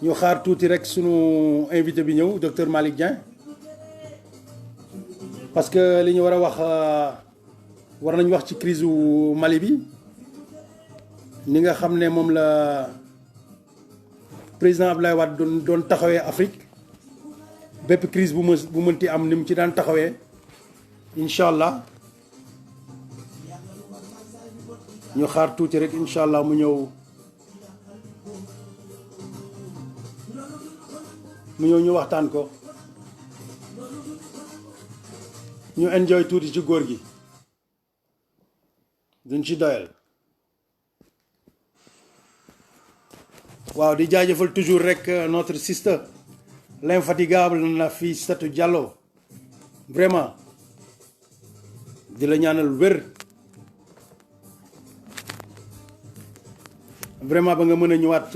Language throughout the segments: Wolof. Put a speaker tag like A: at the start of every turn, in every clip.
A: ñu xaar tuuti rek sunu invité bi ñëw docteur Malick Dieng parce que li ñu war a wax war nañ wax ci crise u Mali bi ni nga xam ne moom la président Abdoulaye Wade doon taxawee Afrique bépp crise bu mënti am ni mu ci daan taxawee incha allah ñu xaar tuuti rek incha allah mu ñëw ñu waxtaan ko ñu enjoy tuuti ci góor gi duñ ci doyal waaw di jaajëfal toujours rek notre sister l'infatigable Nafissatou Diallo vraiment di la ñaanal wér vraiment ba nga mën a ñëwaat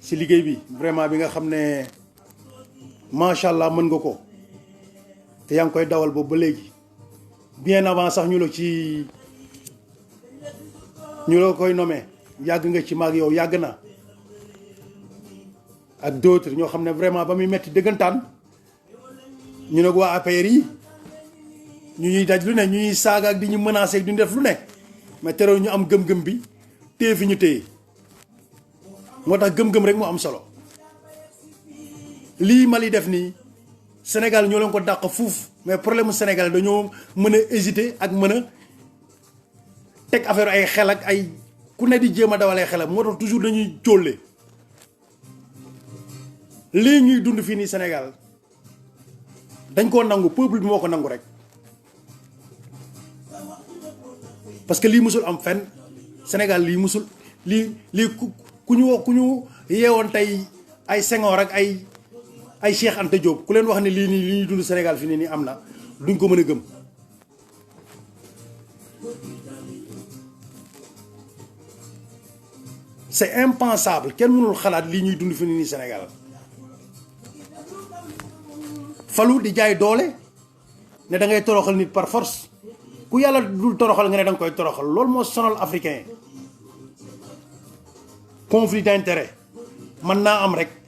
A: ci liggéey bi vraiment bi nga xam ne macha allah mën nga ko te yaa ngi koy dawal boobu ba léegi bien avant sax ñu la koy nommé yàgg nga ci maag yow yàgg na ak d'autres ñoo xam ne vraiment ba muy metti dëggantaan ñu ne waa APR yi ñu ñuy daj lu ne ñu ñuy saaga ak di ñu menacer ak di ñu def lu ne mais terew ñu am gëm-gëm bi téye fi ñu téye moo tax gëm-gëm rek moo am solo lii Mali def nii Sénégal ñoo leen ko dàq fuuf mais problème mu Sénégal dañoo mën a hésiter ak mën a teg affaire ay xel ak ay ku ne di jéem a dawalee xelam moo tax toujours dañuy jóolle lii ñuy dund fii nii Sénégal dañ koo nangu peuple bi moo ko nangu rek parce que lii musul am fenn Sénégal lii musul lii ku ñu yeewoon tey ay Senghor ak ay Cheikh Anta Diop ku leen wax ne lii nii li ñuy dund Sénégal fi nii am na duñ ko mën a gëm c'est impensable kenn mënul xalaat lii ñuy dund fi nii Sénégal falu di jaay doole ne da ngay toroxal nit par force ku yàlla dul toroxal nga ne da nga koy toroxal loolu moo sonal africain conflit d'intérêt man naa am rek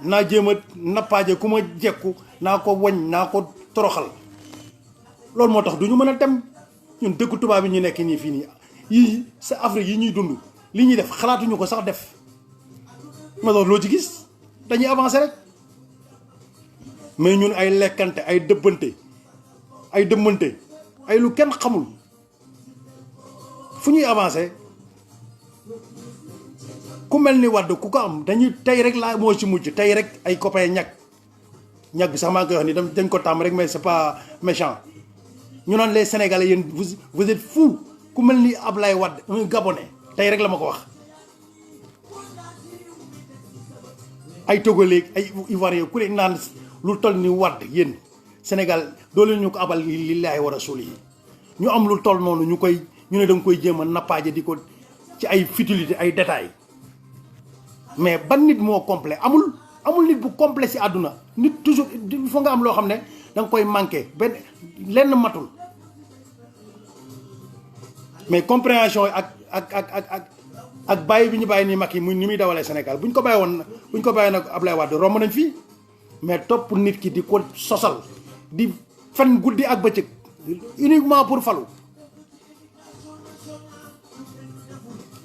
A: naa jéem a nappaaje ku ma jekku naa ko wañ naa ko toroxal loolu moo tax du ñu mën a dem ñun dëkku tubaab yi ñu nekk nii fii nii yii sa Afrique yi ñuy dund li ñuy def xalaatuñu ko sax def ma doon loo ci gis dañuy avancer rek mais ñun ay lekkante ay dëbbante ay dëmmante ay lu kenn xamul fu ñuy avancer ku mel ni Wade ku ko am dañuy tey rek laa moo ci mujj tey rek ay copain ñag bi sax maa ngi koy wax ni dañ ko tàmm rek mais c'est pas méchant ñu naan les Sénégalais yéen vous êtes fous ku mel ni Ablaye Wade un Gabonais tey rek la ma ko wax ay Togolais ay Ivoiriens ku leen naan lu toll ni Wade yéen Sénégal doo leen ñu ko abal lillaahi wa rasuuli yi ñu am lu toll noonu ñu ne da nga koy jéem a nappaaje di ko ci ay futilité ay détails mais ban nit moo complet amul nit bu complet ci àdduna nit toujours il faut nga am loo xam ne da nga koy manqué benn lenn matul mais compréhension ak bàyyi bi ñu bàyyi nii mag yi ni muy dawalee Sénégal bu ñu ko bàyyi nag Ablaye Wade romb nañ fii mais topp nit ki di ko sosal di fen guddi ak bëccëg uniquement pour falu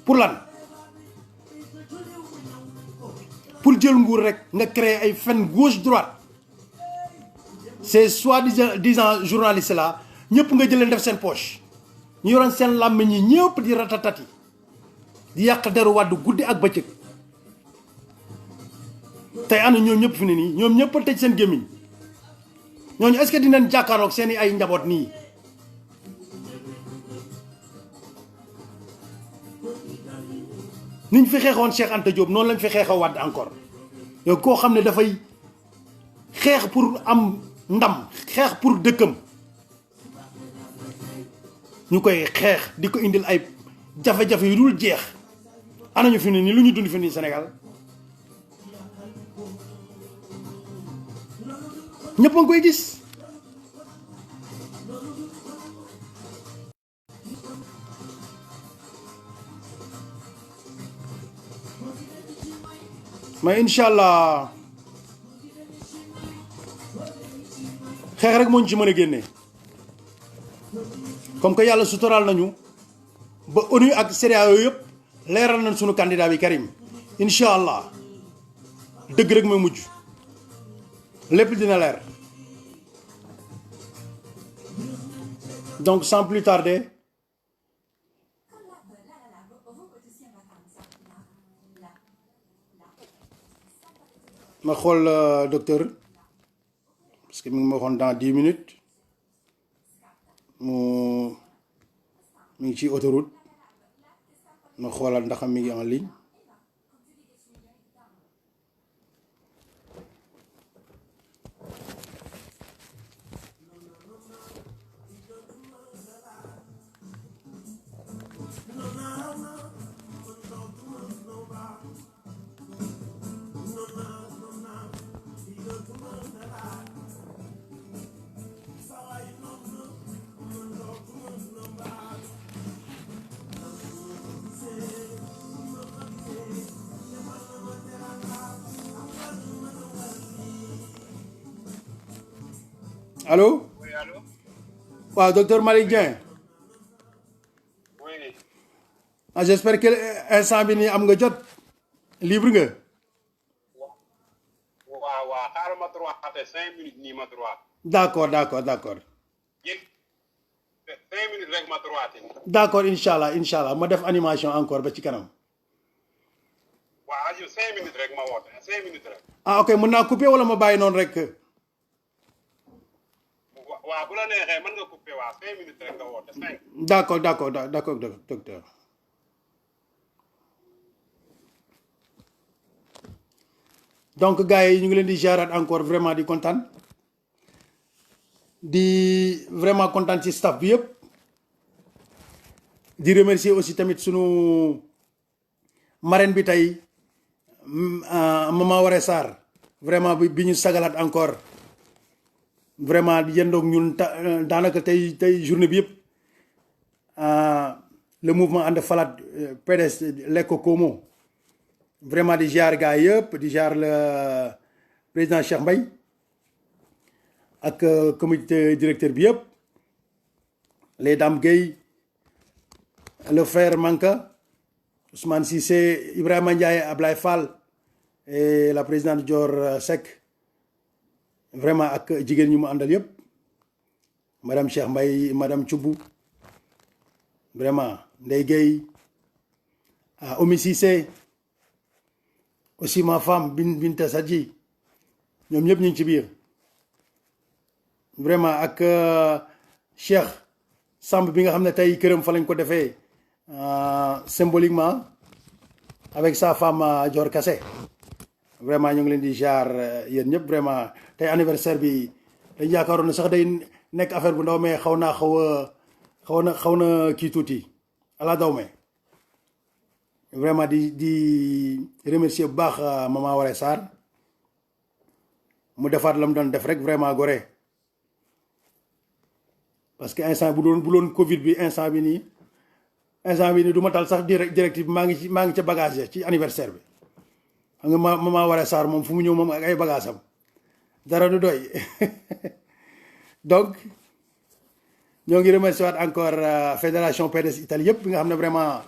A: pour lan pour jël nguur rek nga créer ay fen gauche droite ces soi-disant journalistes là ñëpp nga jëleen def seen poche ñu yoroon seen làmmiñ ñi ñëpp di ratatati di yàq deru Wàdd guddi ak bëccëg tey ana ñoom ñëpp fi ne nii ñoom ñëpp a tëj seen gémmiñ ñooñu est-ce que dinañ jàkkaarloog seen i ay njaboot nii niñ fi xeexoon Cheikh Anta Diop noonu lañ fi xeexoo Wàdd encore yow koo xam ne dafay xeex pour am ndam xeex pour dëkkam ñu koy xeex di ko indil ay jafe-jafe yu dul jeex ana ñu fi ne nii lu ñu dund fi nii Sénégal ñëpp a ngi koy gis mais incha allah xeex rek moo ñu ci mën a génnee comme que yàlla sutural nañu ba ONU ak CEDEAO yooyu yëpp leeral nañ sunu candidat bi Karim incha allah dëgg rek mooy mujj lépp dina leer donc sans plus tarder ma xool docteur parce que mi ngi ma waxoon dans 10 minutes mi ngi ci autoroute ma xoolal ndax mi ngi en ligne allô.
B: Oui, allô.
A: waaw docteur Malick Dieng.
B: Oui.
A: ah j'espère que instant bi nii am nga jot libre nga.
B: waaw xaaral ma droite 5 minutes nii ma droite.
A: d'accord.
B: yéen 5 minutes rek ma droite.
A: d'accord incha allah ma def animation encore ba ci kanam.
B: waaw aju 5 minutes rek ma woote 5 minutes rek.
A: ah ok mën naa couper wala ma bàyyi noonu rek.
B: waaw bu la neexee mën nga couper waaw 5 minutes rek nga woote 5.
A: d'accord docteur. donc gars yi ñu ngi leen di jaaraat encore vraiment di kontaan di vraiment kontaan ci staff bi yëpp di remercier aussi tamit sunu marraine bi tey Mama Waré Sarr vraiment bi ñu sagalaat encore vraiment di yendoog ñun daanaka tey journée bi yëpp le mouvement ànd falaat PDS lekko Como vraiment di jaar gars yëpp di jaar le président Cheikh Mbaye ak comité directeur bi yëpp les dames Guèye le frère Manka Ousmane Cissé Ibrahima Ndiaye Ablaye Fall et la présidente Dior Seck vraiment ak jigéen ñi mu àndal yëpp madame Cheikh Mbaye madame Thioubou vraiment Ndeye Guèye Omi Cissé aussi ma femme Binta Sadji ñoom ñëpp ñu ngi ci biir vraiment ak Cheikh Samb bi nga xam ne tey këram fa lañ ko defee symboliquement avec sa femme Dior Kassé vraiment ñu ngi leen di jaar yéen ñëpp vraiment tey anniversaire bi dañ yaakaaroon ne sax day nekk affaire bu ndaw mais xaw na kii tuuti ala daw me vraiment di remercier bu baax Mama Waré Sarr mu defaat la mu doon def rek vraiment gore parce que instant bu doon Covid bi instant bi nii du ma tal sax directive bi maa ngi ca bagage ci anniversaire bi xam nga Mama Waré Sarr moom fu mu ñëw moom ak ay bagage am dara du doy donc ñoo ngi remercier waat encore fédération PDS Italie yëpp bi nga xam ne vraiment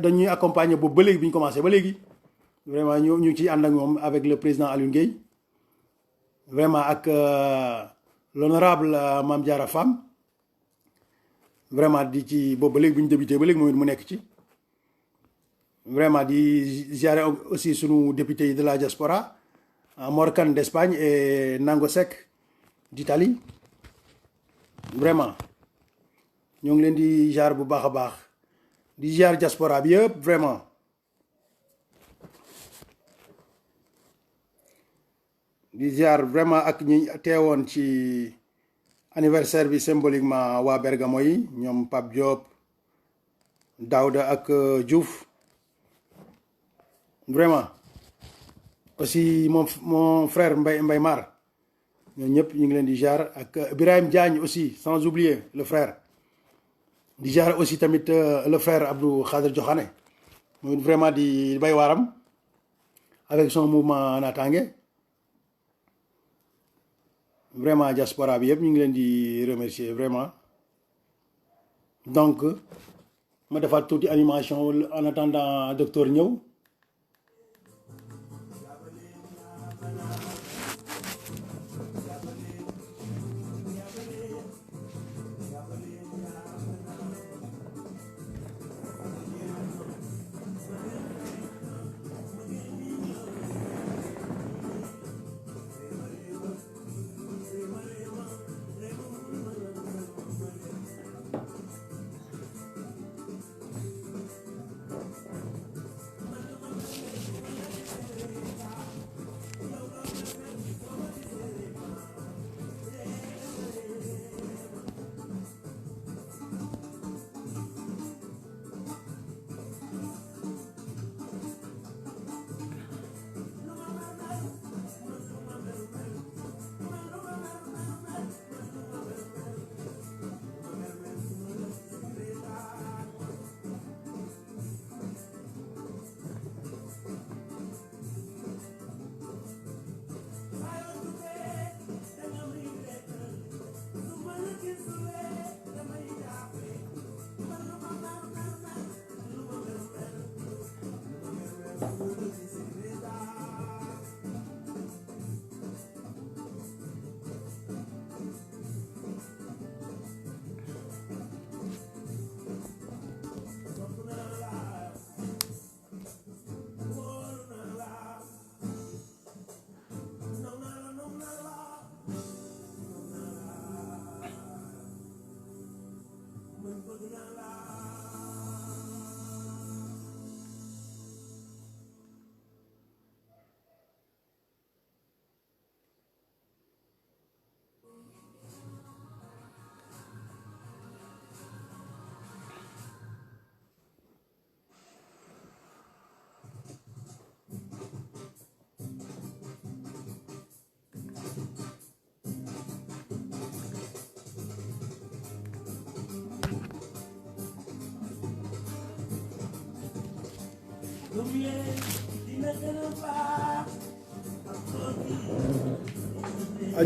A: dañuy accompagner boobu ba léegi bi ñu commencé ba léegi vraiment ñu ngi ciy ànd ak moom avec le président Alioune Guèye vraiment ak l'honorable Mame Diarra Fam vraiment di ci boobu ba léegi bu ñu débuté ba léegi moom it mu nekk ci vraiment di ziare aussi sunu député yi de la diaspora Mor Kane d'Espagne et Nango Seck d'Italie vraiment ñoo ngi leen di jaar bu baax a baax di jaar diaspora bi yëpp vraiment di jaar vraiment ak ñi teewoon ci anniversaire bi symboliquement waa Bergamo yi ñoom Pape Diop Daouda ak Diouf vraiment aussi mon frère Mbaye Mar ñoom ñëpp ñu ngi leen di jaar ak Birahim Diagne aussi sans oublier le frère di jaare aussi tamit le frère Abdou Khader Diokhane moom vraiment di bay waaram avec son mouvement naataange vraiment diaspora bi yëpp ñu ngi leen di remercier vraiment donc ma defaat tuuti animation en attendant docteur ñëw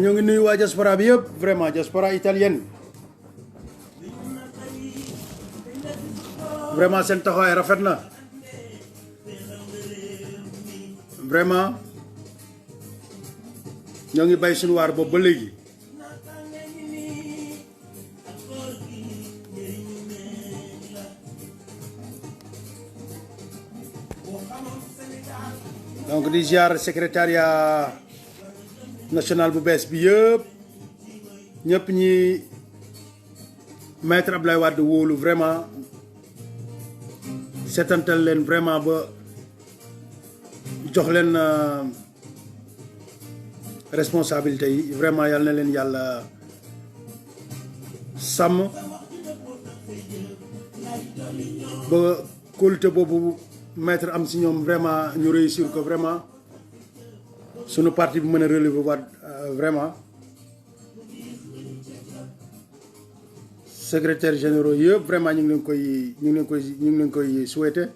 A: ñoo ngi nuyu waa diaspora bi yëpp vraiment diaspora italienne vraiment seen taxawaay rafet na vraiment ñoo ngi bay suñu waar boobu ba léegi donc di ziar secrétariat national bu bees bi yëpp ñëpp ñi maître Abdoulaye Wade wóolu vraiment seetantal leen vraiment ba jox leen responsabilité yi vraiment yal na leen yàlla sàmm ba kóolute boobu maître am si ñoom vraiment ñu réussir ko vraiment sunu parti bi mën a relever waat vraiment secrétaire généraux yëpp vraiment ñu ngi leen koy souhaiter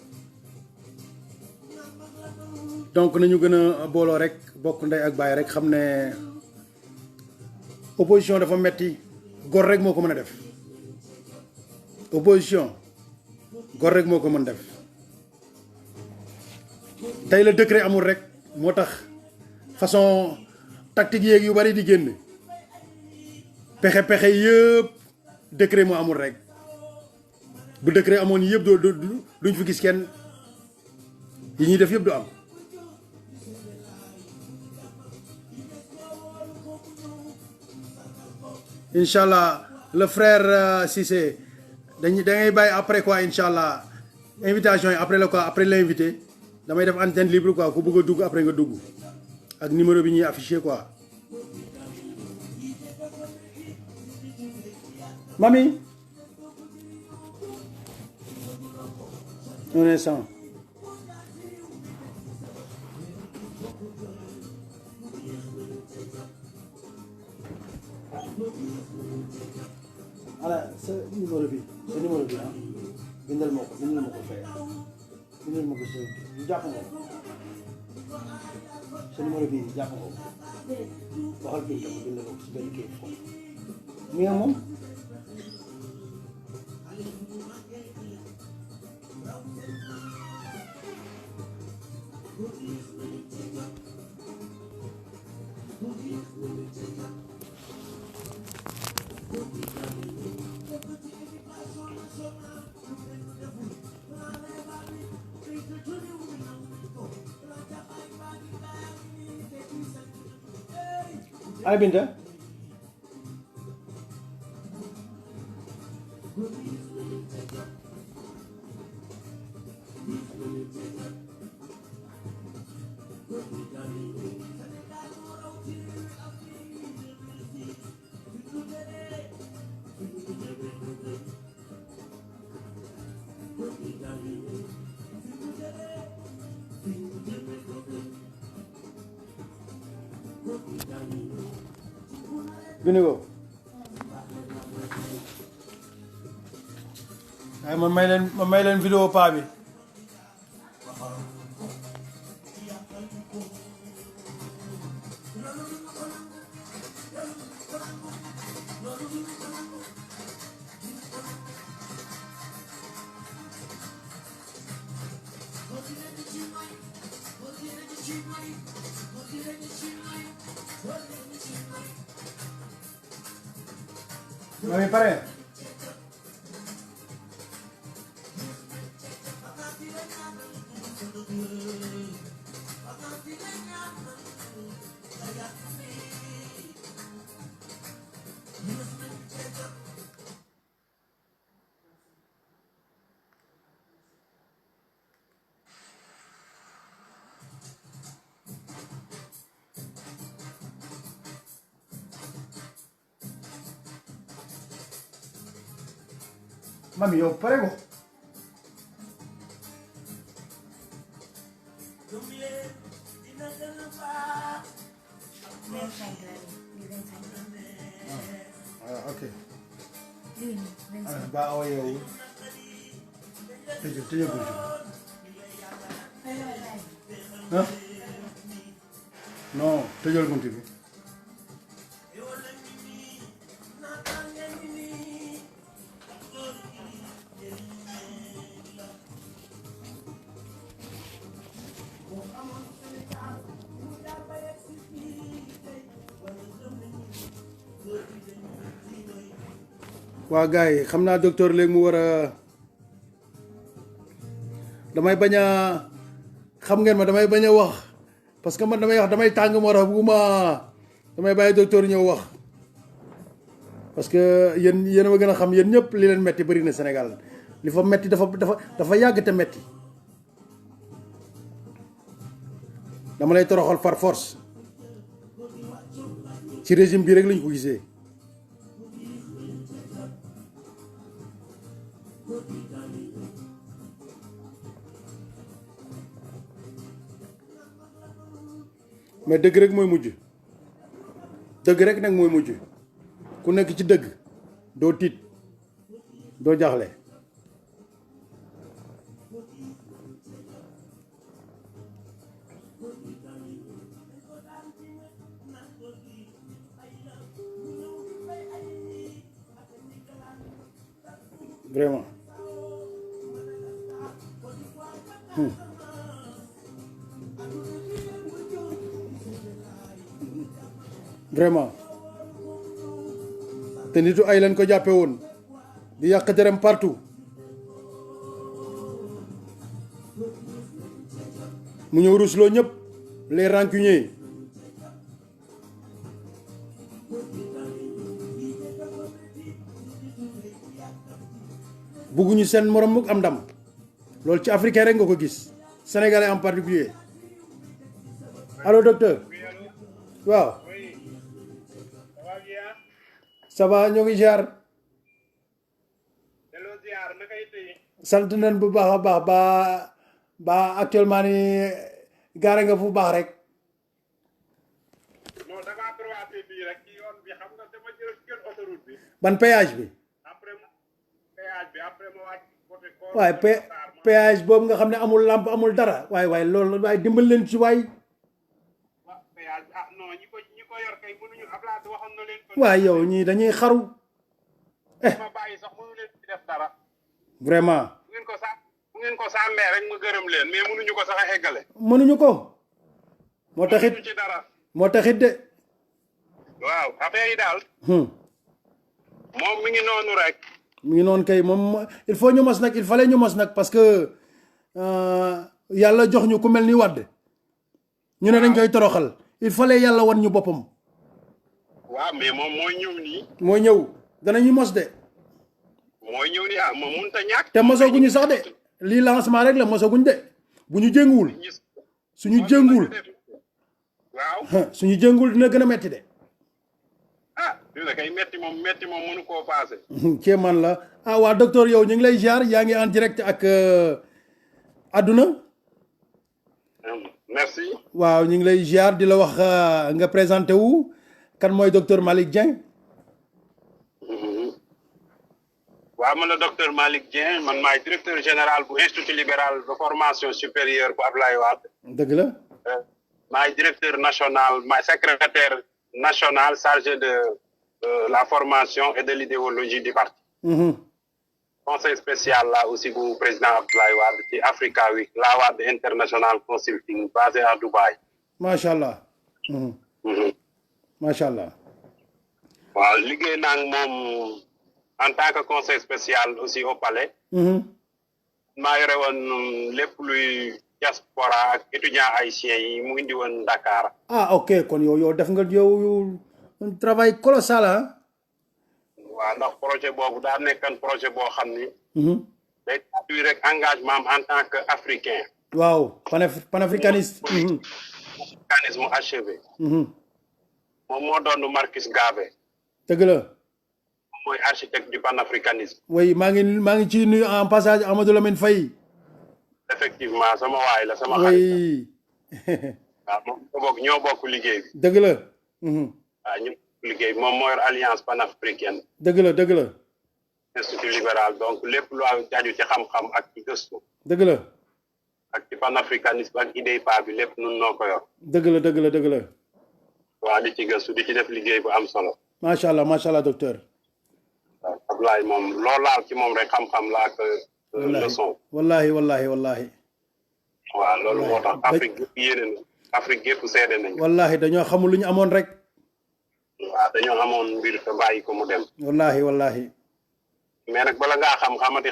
A: donc nañu gën a booloo rek bokk ndey ak baay rek xam ne opposition dafa metti gor rek moo ko mën a def opposition gor rek moo ko mën def tey la décret amul rek moo tax façon tactique yeeg yu bari di génn pexe yëpp décret moo amul rek bu décret amoon yëpp duñ fi gis kenn yi ñuy def yëpp du am inchallah le frère Cissé da ngay bàyyi après quoi inchallah invitation yi après la quoi après l'invité damay def antenne libre quoi ku bëgg a dugg après nga dugg ak numéro bi ñuy affiché quoi mami un instant voilà sa numéro bi sa numéro bi bindal ma ko fee bindal ma ko sa jàpp nga ko sa numéro bi jàpp nga ko waxal Binta ko bindal ma ko si benn kayit foofu mi nga moom ay Binta bind ko waaye ma may leen vidéo paa bi mami pare mami yow pare ko ok ba awa yow tëjël buntu ah non tëjël buntu bi waa gars yi xam naa docteur léegi mu war a damay bañ a xam ngeen ma damay bañ a wax parce que man damay wax damay tàng moo tax bugguma damay bàyyi docteur ñëw wax parce que yéen a ma gën a xam yéen ñëpp li leen metti bëri na Sénégal li fa metti dafa yàgg te metti dama lay toroxal par force ci régime bi rek lañ ko gisee mais dëgg rek mooy mujj dëgg rek nag mooy mujj ku nekk ci dëgg doo tiit doo jaxle vraiment vraiment te nitu ay lañ ko jàppe woon di yàq derem partout mu ñëw rusloo ñëpp les rancuniers bugguñu seen morom mukk am ndam loolu ci africain rek nga ko gis sénégalais en particulier allo docteur waaw ça va ñoo ngi ziar sant nañ bu baax a baax ba actuellement ni gaare nga fu baax rek ban péage bi waaye péage boobu nga xam ne amul lampe amul dara waaye loolu waaye dimbal leen ci waay
B: péage non ñi ko yor kay mënuñu Ablaye waxoon na leen ko.
A: waaye yow ñii dañuy xaru
B: ma bàyyi sax mënu leen ci def dara.
A: vraiment
B: bu ngeen ko sàmmee rek ma gërëm leen mais mënuñu ko sax a eggale.
A: mënuñu ko moo taxit
B: ci dara.
A: moo taxit de
B: waaw affaire yi daal. moom mi ngi noonu rek.
A: mi ngi noonu kay moom il faut ñu mos nag il fallait ñu mos nag parce que yàlla jox ñu ku mel ni Wade ñu ne dañ koy toroxal il fallait yàlla wan ñu boppam.
B: waaw mais moom mooy ñëw nii.
A: mooy ñëw danañu mos de.
B: mooy ñëw nii moom mënut a ñàkk.
A: te mosaguñu sax de lii lancement rek la mosaguñ de bu ñu jénguwul suñu jénguwul
B: waaw
A: suñu jénguwul dina gën a metti de.
B: dina kay metti moom mënu koo paase.
A: kéemaan la waa docteur yow ñu ngi lay ziar yaa ngi en direct ak àdduna.
B: merci.
A: waaw ñu ngi lay ziar di la wax nga présenté wu kan mooy docteur Malick Dieng.
B: waaw man la docteur Malick Dieng man maay directeur général bu institut libéral de formation supérieure bu Ablaye Wade.
A: dëgg la.
B: maay directeur national maay secrétaire national chargé de la formation et de l'idéologie du parti. Conseil spécial là aussi bu président Abdoulaye Wade ci Africa Week la Wade International Consulting basé à Dubaï.
A: macha allah. macha allah.
B: waaw liggéey naa moom en tant que conseil spécial aussi au palais. maa yore woon lépp luy diaspora ak étudiants haïtiens yi mu indi woon Dakar.
A: ok kon yow def nga yow un travail colossal ah.
B: waaw ndax projet boobu daa nekkan projet boo xam ni. day traduire rek engagement am en tant que africain.
A: waaw panafricaniste.
B: panafricanisme achevé. moom moo doon Marcus Garvey.
A: dëgg la.
B: mooy architecte du panafricanisme.
A: oui maa ngi ci nuyu en passage Amadou Lamine Faye.
B: effectivement sama waay la sama xarit la.
A: oui.
B: waaw ñoo bokk liggéey bi.
A: dëgg la.
B: waaw ñu liggéey moom moo yor alliance panafricaine.
A: dëgg la dëgg la.
B: institut libéral donc lépp lu aju ci xam-xam ak ci gëstu.
A: dëgg la.
B: ak ci panafricanisme ak IDEPA bi lépp nun noo ko yor.
A: dëgg la dëgg la dëgg la.
B: waaw di ci gëstu di ci def liggéey bu am solo.
A: macha allah docteur.
B: waaw Ablaye moom loo laal ci moom rek xam-xam la ak leçon.
A: wallahi.
B: waaw loolu moo tax Afrique yëpp yéene na Afrique yëpp seede nañ.
A: wallahi dañoo xamul lu ñu amoon rek.
B: waaw dañoo amoon mbir te bàyyi ko mu dem.
A: wallahi.
B: mais nag bala ngaa xam xamati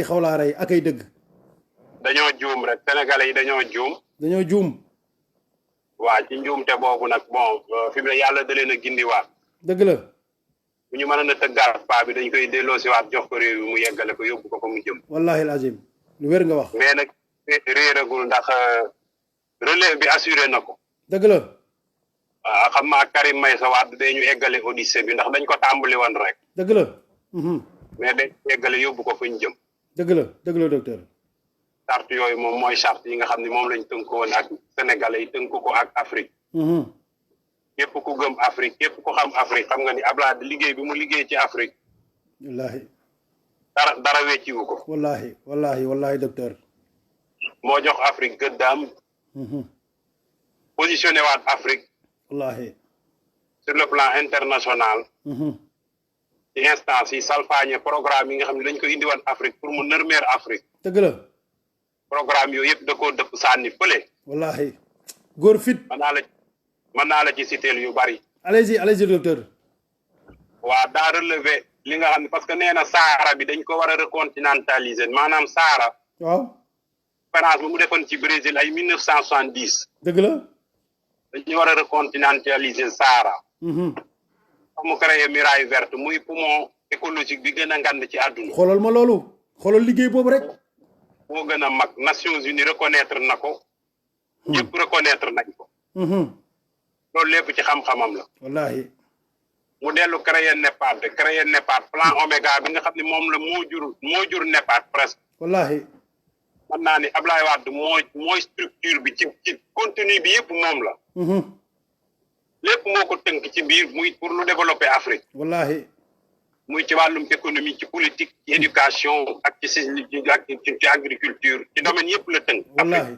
B: xaw laa rey. akay dëgg. dañoo juum rek sénégalais yi dañoo juum. waa ci njuumte boobu nag bon fi mu ne yàlla da leen a gindiwaat.
A: dëgg la.
B: bu ñu mën a tëggaat paa bi dañ koy delloosiwaat jox ko réew mi mu yeggale ko yóbbu ko fa mu jëm.
A: wallahi alazim lu wér nga wax.
B: mais nag réeragul ndax relève bi assuré na ko.
A: dëgg la.
B: waaw xam naa Karim Meïssa Wade day ñu eggale odyssée bi ndax dañ ko tàmbali woon rek.
A: dëgg la.
B: mais dañ eggale yóbbu ko fu ñu jëm.
A: dëgg la docteur.
B: charte yooyu moom mooy charte yi nga xam ne moom lañ tënk woon ak sénégalais yi tënk ko ak Afrique. képp ku gëm Afrique képp ku xam Afrique xam nga ni Ablaye liggéey bi mu liggéey ci Afrique.
A: wallahi.
B: dara wecciwu ko.
A: wallahi docteur.
B: moo jox Afrique gëddaam. positionné waat Afrique.
A: wallahi.
B: sur le plan international. ci instance yi salfaañe programme yi nga xam ne dañ ko indiwaat Afrique pour mu nërmeer Afrique.
A: dëgg la.
B: programme yooyu yëpp da koo dëpp sànni fële.
A: wallahi. góor fit.
B: mën naa la ci citer yu bari.
A: allez-y docteur.
B: waa daa relevé li nga xam ne parce que nee na Sahara bi dañ ko war a recontinentaliser maanaam Sahara.
A: waaw.
B: conférence bi mu defoon ci Brésil ay 1970.
A: dëgg la.
B: dañu war a recontinentaliser Sahara. mu créé muraille verte muy poumon écologique bi gën a ngand ci àdduna.
A: xoolal ma loolu. xoolal liggéey boobu rek.
B: moo gën a mag Nations Unies reconnaître na ko. ñëpp reconnaître nañ ko. loolu lépp ci xam-xamam la.
A: wallahi.
B: mu dellu créer NEPAD plan Oméga bi nga xam ne moom la moo jur NEPAD presque.
A: wallahi.
B: mën naa ni Ablaye Wade mooy structure bi ci contenu bi yëpp moom la. lépp moo ko tënk ci biir muy pour lu développer Afrique.
A: wallahi.
B: muy ci wàllum économie ci politique ci éducation ak ci agriculture ci domaine yëpp la tënk.
A: wallaahi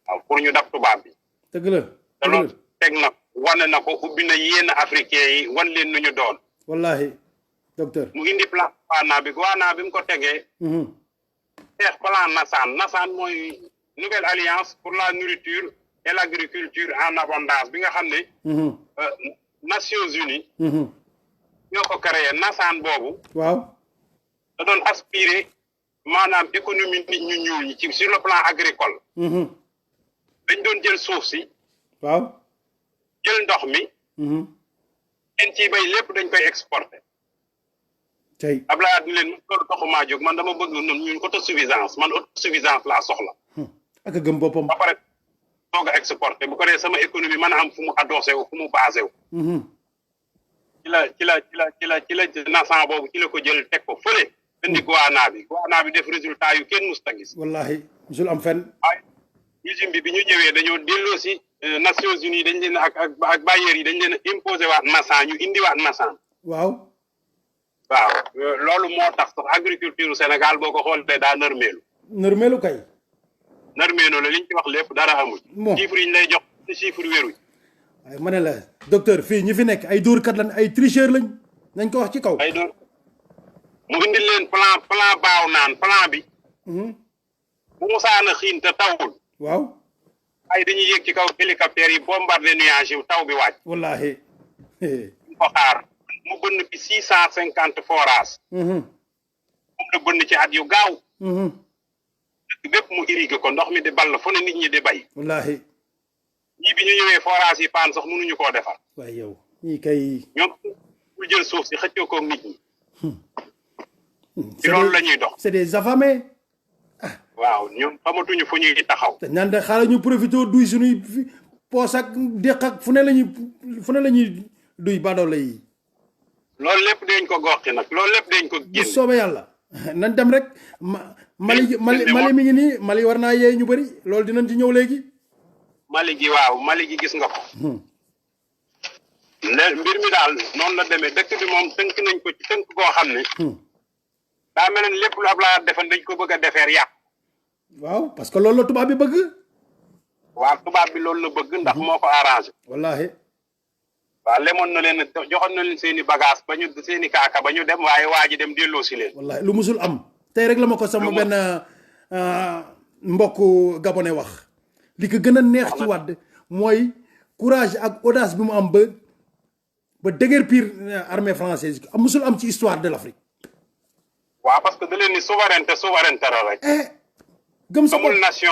B: waaw pour ñu dab tubaab bi.
A: dëgg la
B: te loolu teg na wane na ko ubbi na yenn africain yi wan leen nu ñu doon.
A: wallaahi docteur.
B: mu indi plan Gouana bi mu ko tegee. xeex plan Nassane mooy nouvelle alliance pour la nourriture et l' agriculture en abondance bi nga xam ne. Nations Unies. ñoo ko créé Nassane boobu.
A: waaw.
B: da doon aspirer maanaam économie nit ñu ñuul ñi ci sur le plan agricole. dañ doon jël suuf si.
A: waaw.
B: jël ndox mi. ngeen ciy bay lépp dañ koy exporter.
A: tey
B: Abdoulaye di leen loolu taxumaa jóg man dama bëgg ñun autosuffisance man autosuffisance laa soxla.
A: ak a gëm boppam.
B: ba pare soog a exporter bu ko dee sama économie mën a am fu mu adossé wu fu mu basé wu. ci la Nassane boobu ci la ko jël teg ko fële. indi Gouana bi def résultat yu kenn musta gis.
A: wallahi musul am fenn.
B: waaye régime bi ñu ñëwee dañoo delloo si Nations Unies dañ leen ak bailleurs yi dañ leen a imposé waat Nassane ñu indi waat Nassane.
A: waaw.
B: waaw loolu moo tax sax agriculture Sénégal boo ko xoolee daa nërmeelu.
A: nërmeelu kay.
B: nërmeelu la liñ ci wax lépp dara amul.
A: bon
B: chiffres yi ñu lay jox ci chiffre wéruñ.
A: waaye ma ne la docteur fii ñi fi nekk ay dóorkat lañ ay tricheur lañ nañ ko wax ci kaw.
B: ay dóor mu indi leen plan baaw naan plan bi. bu musaana xiin te tawul.
A: waaw.
B: ay dañuy yéeg ci kaw hélicoptère yi bombardé nuage yi taw bi wàcc.
A: wallaahi.
B: ñu ko xaar mu bënn fi 650 forages. moom la bënn ci at yu gaaw. dëkk bépp mu irrigué ko ndox mi di ball fu ne nit ñi di bay.
A: wallaahi.
B: ñii bi ñu ñëwee forage yi paan sax mënuñu koo defar.
A: waaye yow ñii kay.
B: ñoom pour jël suuf si xëccoo koog nit ñi. ci loolu la ñuy dox.
A: c'est des affamés.
B: waaw ñoom xamatuñu fu ñuy taxaw.
A: te ñaan de xaaral ñu profité duy suñuy poos ak déq ak fu ne la ñuy duy badoole yi.
B: loolu lépp dañ ko goxi nag loolu lépp dañ ko
A: bu
B: génn.
A: soobee yàlla nañ dem rek Mali mi ngi nii Mali war naa yee ñu bëri loolu dinañ ci ñëw léegi.
B: Mali gi waaw Mali gi gis nga ko. mbir mi daal noonu la demee dëkk bi moom tënk nañ ko ci tënk goo xam ne. daa mel ni lépp lu Abdoulaye defan dañ ko bëgg a defeer yàq.
A: waaw parce que loolu la tubaab bi bëgg.
B: waaw tubaab bi loolu la bëgg ndax moo ko arrangé.
A: wallaahi.
B: waaw lemoon na leen joxoon na leen seen i bagage ba ñu seen i kaaka ba ñu dem waaye waa ji dem delloo si leen.
A: wallaahi lu musul am. tey rek la ma ko sama benn mbokku gabonais wax. li ko gën a neex ci Wàdd mooy courage ak audace bi mu am ba déguerpir armée française am musul am ci histoire de l'Afrique.
B: waaw parce que da leen ni souveraineté la rek.
A: gëm sa
B: amul nation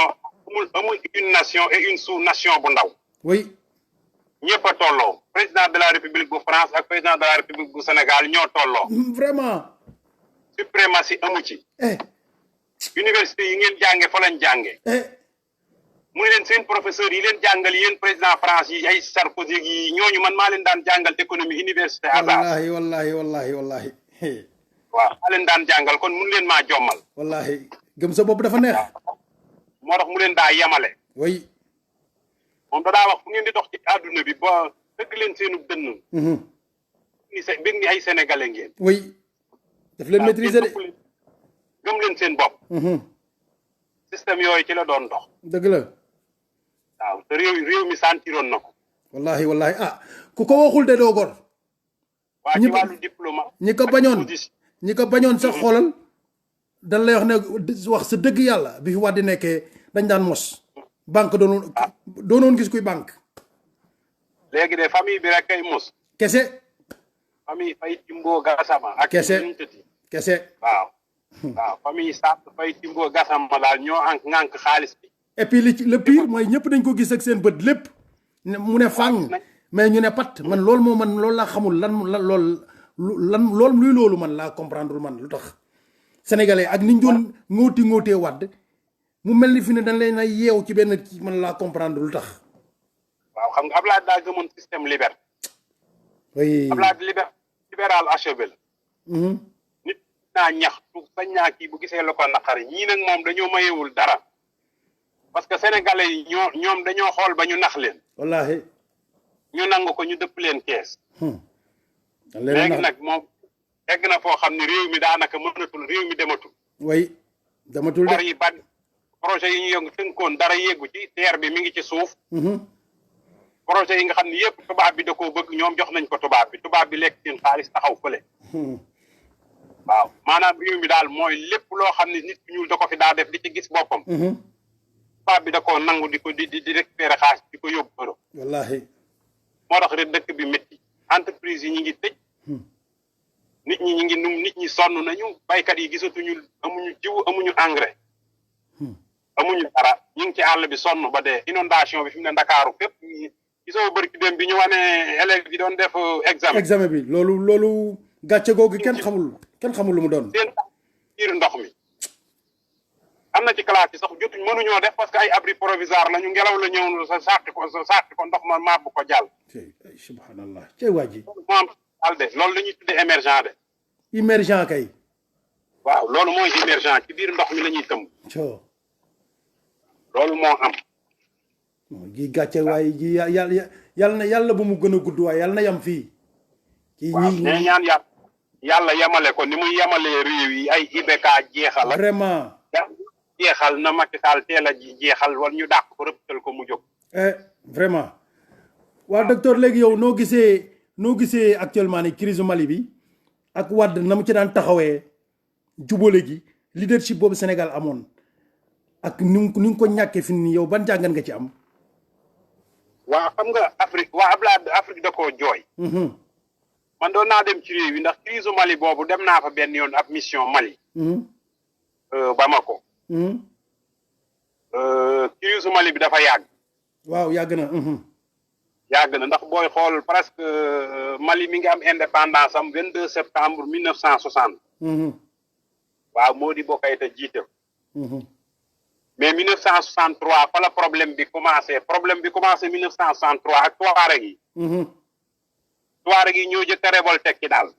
B: amul une nation et une sous-nation bu ndaw.
A: oui.
B: ñëpp a tolloo. président de la république bu France ak président de la république bu Sénégal ñoo tolloo.
A: vraiment.
B: suprématie amu ci. université yi ngeen jànge fa lañ jànge. mu ne leen seen professeurs yi leen jàngal yéen président France yi ay Sarkozy yi ñooñu man maa leen daan jàngal économie université Azar.
A: wallahi.
B: waaw maa leen daan jàngal kon mun leen maa jommal.
A: wallahi gëm sa bopp dafa neex.
B: moo tax mu leen daa yemale.
A: oui.
B: moom da daa wax fu ngeen di dox ci àdduna bi ba dëgg leen seenu dënn. bëgg ni ay sénégalais ngeen.
A: oui. daf leen maîtriser de.
B: gëm leen seen bopp. système yooyu ci la doon dox.
A: dëgg la.
B: waaw te réew mi sentiroon na ko.
A: wallahi ku ko waxul de doo gor.
B: waa ci wàllu diplomate.
A: ñi ko bañoon sax xoolal dañ lay wax ne wax sa dëgg yàlla bi fi Wàdd nekkee dañ daan mos. banque doonoon gis kuy banque.
B: léegi de famille bi rek kay mos.
A: kese.
B: famille Faye Timbo Gassama. ak
A: kese.
B: waaw famille Sapp Faye Timbo Gassama daal ñoo ŋànk xaalis bi.
A: et puis le pire mooy ñëpp dañ ko gis ak seen bët lépp. mu ne fang mais ñu ne pat man loolu laa xamul luy loolu man laa comprendre man lu tax. sénégalais ak niñ doon ngóotee Wàdd mu mel ni fi ne dañ leen a yeew ci benn man laa comprendre lu tax.
B: waaw xam nga Abdoulaye daa gëmoon système liberté.
A: oui
B: Abdoulaye libéral achevé la. nit naa ñaxtu sañ naa kii bu gisee la ko naqari ñii nag moom dañoo mayewul dara. parce que sénégalais yi ñoom dañoo xool ba ñu nax leen.
A: wallaahi.
B: ñu nangu ko ñu dëpp leen kees.
A: léegi
B: nag moom egg na foo xam ne réew mi daanaka mënatul réew mi dematul.
A: way dematul de.
B: bor yi ban projet yi ñu yëngu tënkoon dara yeggu ci terre bi mi ngi ci suuf. projet yi nga xam ne yëpp tubaab bi da koo bëgg ñoom jox nañ ko tubaab bi lekk seen xaalis taxaw fële. waaw maanaam réew mi daal mooy lépp loo xam ne nit ku ñuul da ko fi daa def di ci gis boppam. tubaab bi da koo nangu di ko di récupérer xaalis di ko yóbbu Europe.
A: wallaahi.
B: moo tax rek dëkk bi métti entreprise yi ñu ngi tëj. nit ñi ñu ngi nit ñi sonn nañu baykat yi gisatuñu amuñu jiwu amuñu engrais. amuñu dara ñu ngi ci àll bi sonn ba dee inondation bi fi mu ne Ndakaaru fépp gisoo bëri ci dem bi ñu wane élèves yi doon def examen bi
A: loolu gàcce googu kenn xamul lu mu doon.
B: seen biir ndox mi am na ci classe yi sax jotuñ mënuñoo def parce que ay abri provisoire la ñu ngelaw la ñëw sa sàrti ko ndox ma màbb ko jàll.
A: subhanallah cey waa ji.
B: moom daal de loolu la ñuy tuddee émergent de.
A: émergent kay.
B: waaw loolu mooy émergent ci biir ndox mi la ñuy tëmb. loolu moo am.
A: gi gàcce waaye gi yàlla bu mu gën a gudd waaye yàlla na yam fii.
B: waaw mais ñaan yàlla yemale ko ni muy yemalee réew yi ay IBK jeexal.
A: vraiment.
B: jeexal na Macky Sall teel a jeexal wala ñu dàq ko rëptal ko mu jóg.
A: vraiment. waa docteur léegi yow noo gisee actuellement ni crise Mali bi ak Wade na mu ci daan taxawee jubale gi leadership boobu Sénégal amoon ak ni nga ko ñàkkee fi ni yow ban jàngat nga ci am.
B: waaw xam nga Afrique da koo jooy. man doon naa dem ci réew yi ndax crise Mali boobu dem naa fa benn yoon ab mission Mali. Bamako. crise Mali bi dafa yàgg.
A: waaw yàgg na.
B: yàgg na ndax booy xool presque Mali mi ngi am indépendance am 22 septembre 1960. waaw Modibo Keïta jiite. mais 1963 fa la problème bi commencé 1963 ak Touareg yi. Touareg yi ñoo jëkk a révolté ci daal.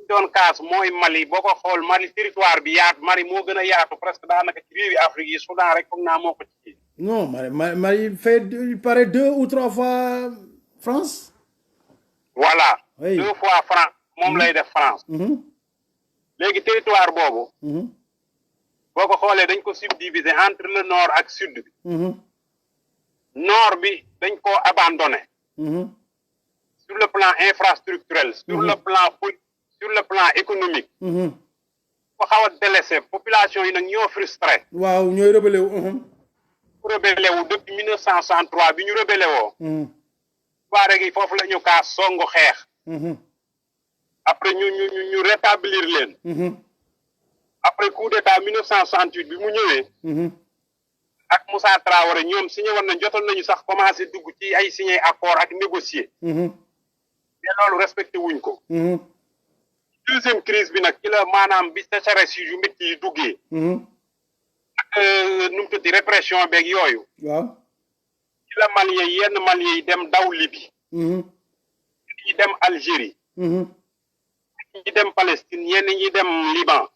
B: doon kaas mooy Mali boo ko xool Mali territoire bi yaatu Mali moo gën a yaatu presque daanaka ci réewi Afrique yi Soudan rek foog naa moo ko ci.
A: non Mali fait il paraît 2 ou 3 fois France.
B: voilà.
A: oui
B: 2 fois France moom lay def France. léegi territoire boobu. boo ko xoolee dañ ko subdiviser entre le nord ak sud bi. nord bi dañ ko abandonné. sur le plan infrastructurel. sur le plan économique. ko xaw a délaissé population yi nag ñoo frustré.
A: waaw ñooy rebelle wu.
B: rebelle wu depuis 1963 bi ñu rebelle woo. Touareg yi foofu la ñu kaas songu xeex. après ñu rétablir leen. après coup d'état 1968 bi mu ñëwee. ak Moussa Traoré ñoom signé woon nañ jotoon nañu sax commencé dugg ci ay signé accord ak négocier. mais loolu respecté wuñ ko. deuxième crise bi nag ci la maanaam bi sécheresse yu métti yi duggee. ak nu mu tudd répression beeg yooyu.
A: waaw.
B: ci la yenn Maliens yi dem daw Libye. ñi dem Algérie. ñi dem Palestine ñenn ñi dem Liban.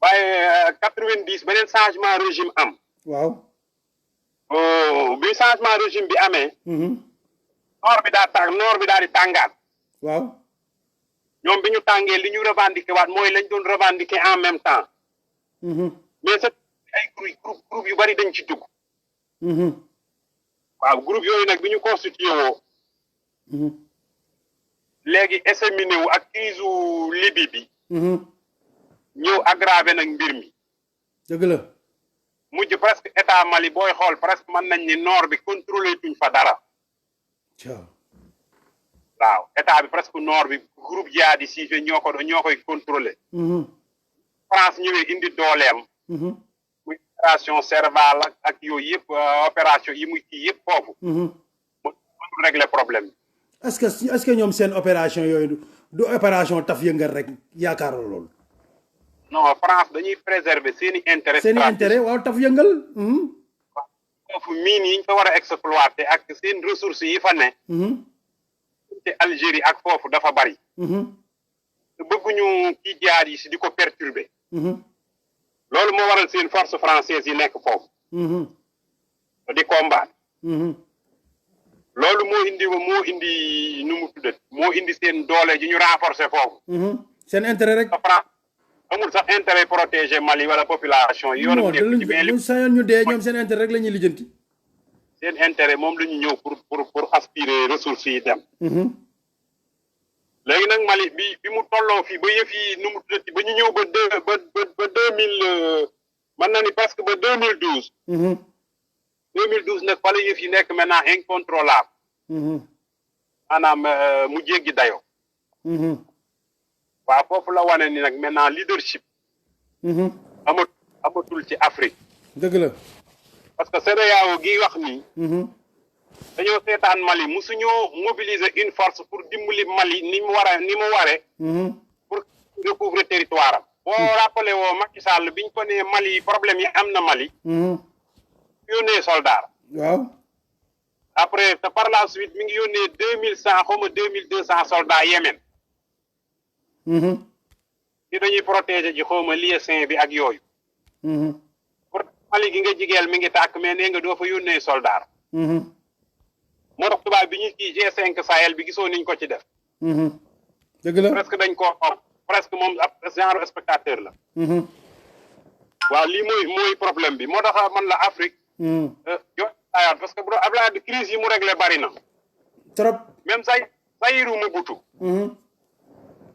B: waaye 90 beneen changement régime am.
A: waaw.
B: bi changement régime bi amee. nord bi daal di tàngaat.
A: waaw.
B: ñoom bi ñu tàngee li ñu revendiqué waat mooy lañ doon revendiqué en même temps. mais c'est ay groupe yu bari dañ ci dugg. waaw groupe yooyu nag bi ñu constitué woo. léegi SMINE wu ak crise u Libye bi. ñëw aggravé nag mbir mi.
A: dëgg la.
B: mujj presque état Mali booy xool presque mën nañ ni nord bi contrôlé tuñ fa dara. waaw état bi presque nord bi groupe jihaadi siifee ñoo koy contrôlé. France ñëwee indi dooleem. muy opération Serval ak yooyu yëpp opération yi muy kii yëpp foofu. mënul régler problème bi.
A: est-ce que ñoom seen opération yooyu du opération taf yëngal rek yaakaar loolu.
B: non France dañuy préserver seen i intérêt.
A: seen i intérêt waaw taf yëngal.
B: foofu mine yi ñu fa war a exploiter ak seen ressources yi fa ne. te Algérie ak foofu dafa bari. te bëgguñu kii jaar yi si di ko perturber. loolu moo waral seen force française yi nekk foofu. di combattre. loolu moo indi nu mu tuddat moo indi seen doole ji ñu renforcer foofu.
A: seen intérêt rek.
B: France amul sax intérêt protéger Mali wala population yi. yoonam nekk ci mais
A: li sañoon ñu dee ñoom seen intérêt rek la ñuy lijjanti.
B: seen intérêt moom la ñu ñëw pour aspirer ressources yi dem. léegi nag Mali bi mu tolloo fii ba yëf yi nu mu tuddati ba ñu ñëw ba 2000 mën na ni presque ba 2012. 2012 nag fa la yëf yi nekk maintenant incontrôlable. maanaam mu jéggi dayo waaw foofu la wane ni nag maintenant leadership. amatul ci Afrique.
A: dëgg la.
B: parce que CEDEAO gi wax nii. dañoo seetaan Mali musuñoo mobiliser une force pour dimbali Mali ni mu waree. pour recouvrer territoire am. boo rappelé woo Macky Sall biñ ko nee Mali problème yi am na Mali. yónnee soldat.
A: waaw.
B: après te par la suite mi ngi yónnee 2100 xaw ma 2200 soldats Yémen. ci dañuy protéger ji xaw ma lieusaint bi ak yooyu. pour Mali gi nga jigeel mi ngi tàkk mais nee nga doo fa yónnee soldat. moo tax tubaab bi ñu ci G5 Sahel bi gisoo niñ ko ci def.
A: dëgg la
B: presque dañ ko presque moom ab genre spectateur la. waaw lii mooy problème bi moo tax man la Afrique. yo parce que bu doon Abdoulaye crise yi mu réglé bari na.
A: trop
B: même Sayiru Mobutu.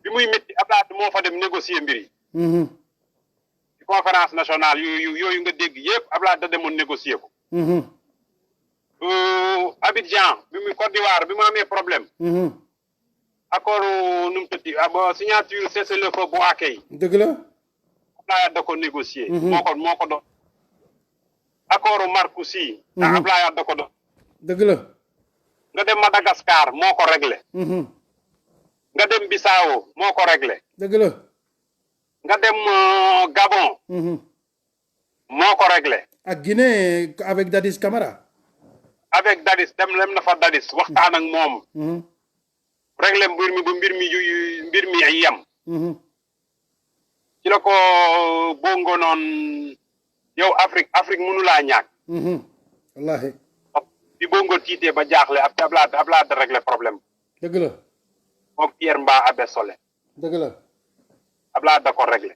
B: bi muy métti Abdoulaye moo fa dem négocier mbir yi. ci conférence nationale yooyu nga dégg yëpp Abdoulaye da demoon négocier ko. Abidjan bi muy Côte d'Ivoire bi mu amee problème. accord nu mu tëddi signature cessez-le-feu bu AKI.
A: dëgg la.
B: Abdoulaye da ko négocier. moo ko doon. accord Marcoussis. Abdoulaye da ko doon.
A: dëgg la.
B: nga dem Madagascar moo ko réglé. nga dem Bissau moo ko réglé.
A: dëgg la.
B: nga dem Gabon. moo ko réglé.
A: ak Guinée avec Dadis Camara.
B: avec Dadis dem na fa Dadis waxtaan ak moom. réglé mbir mi ba mbir mi yem. ci la ko bongo noon yow Afrique mënu laa ñàkk.
A: wallaahi.
B: bi bongo tiitee ba jaaxle ab Abdoulaye da réglé problème.
A: dëgg la.
B: moom Pierre Mba Abbé Solé.
A: dëgg la.
B: Abdoulaye da ko réglé.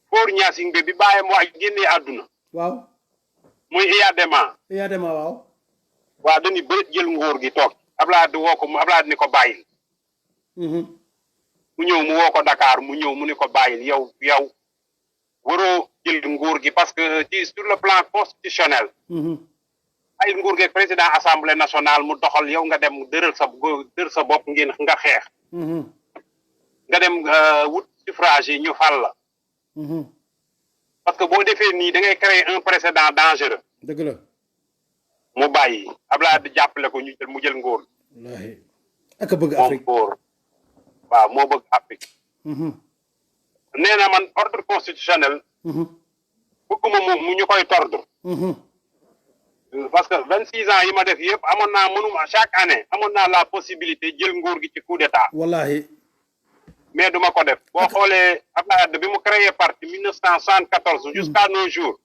B: Faure Gnassingbé bi bàyyam wax génnee àdduna.
A: waaw.
B: muy Eyadema.
A: Eyadema waaw.
B: waaw dañuy bëri jël nguur gi toog. Abdoulaye woo ko Abdoulaye ni ko bàyyil. mu ñëw mu woo ko Dakar mu ñëw mu ni ko bàyyil yow waroo jël nguur gi parce que ci sur le plan constitutionnel. ay nguur gi président assemblée nationale mu doxal yow nga dem dëral sa bopp ngeen nga xeex. nga dem wut suffrage yi ñu fal la. parce que boo defee nii da ngay créer un précédent dangereux.
A: dëgg la.
B: mu bàyyi Abdoulaye di jàppale ko mu jël nguur.
A: wallaahi ak a bëgg Afrique
B: waaw moo bëgg Afrique. nee na man ordre constitutionnel. bëgguma mu ñu koy tordre. parce que 26 ans yi ma def yëpp amoon naa mënuma chaque année amoon naa la possibilité jël nguur gi ci coup d'état.
A: wallaahi.
B: mais duma ko def boo xoolee Abdoulaye bi mu créé parti 1974 jusqu'à nos jours.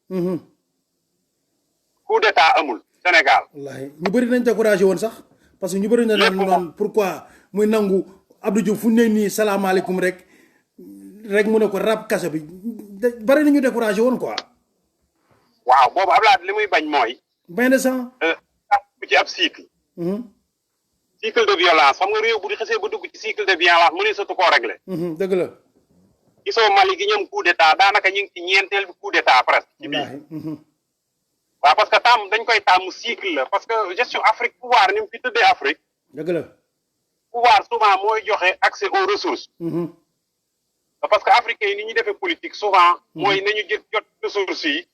B: coup d'état amul Sénégal.
A: wallaahi ñu bëri nañ découragé woon sax parce que ñu bëri na noonu pourquoi muy nangu Abdou Diouf fu ne nii salaamaaleykum rek mu ne ko rab kaso bi bëri nañu découragé woon quoi.
B: waaw boobu Abdoulaye li muy bañ mooy.
A: bañ na sax.
B: ci ab cycle. cycle de violence xam nga réew bu di xasee ba dugg ci cycle de violence mu ne surtout koo réglé.
A: dëgg la.
B: gisoo Mali gi ñoom coup d'état daanaka ñu ngi ci ñeenteel bi coup d'état presque. ci biir waaw parce que dañ koy tàmm cycle la parce que gestion Afrique pouvoir ni mu fi tëddee Afrique.
A: dëgg la.
B: pouvoir souvent mooy joxe accès aux ressources. parce que africains yi ni ñuy defee politique souvent. mooy nañu jot ressources yi.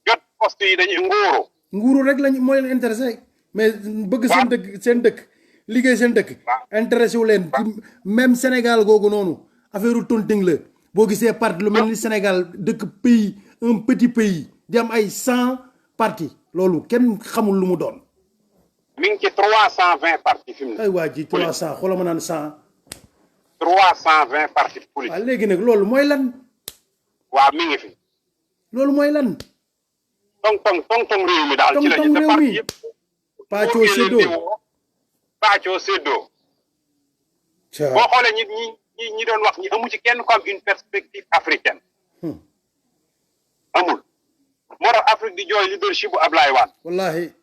B: jot poste yi dañuy nguuru
A: rek lañ moo leen intéressé. mais bëgg seen dëkk liggéey seen dëkk. intéressé wu leen. même Sénégal googu noonu affaire tonting la boo gisee parti lu mel ni Sénégal dëkk pays un petit pays di am ay 100 partis loolu kenn xamul lu mu doon.
B: mi ngi ci 320 partis fi mu ne.
A: ay waa ji 300 xoolal ma naan 100.
B: 320 partis politiques.
A: waaw léegi nag loolu mooy lan.
B: waaw mi ngi fi.
A: loolu mooy lan.
B: tong réew mi daal ci la ñu.
A: réew mi Pacho Sedo
B: Pacho Sedo. boo xoolee ñi doon wax ñi amu ci kenn comme une perspective africaine. amul. moo tax Afrique di jooy leadership bu Ablaye Wade.
A: wallahi.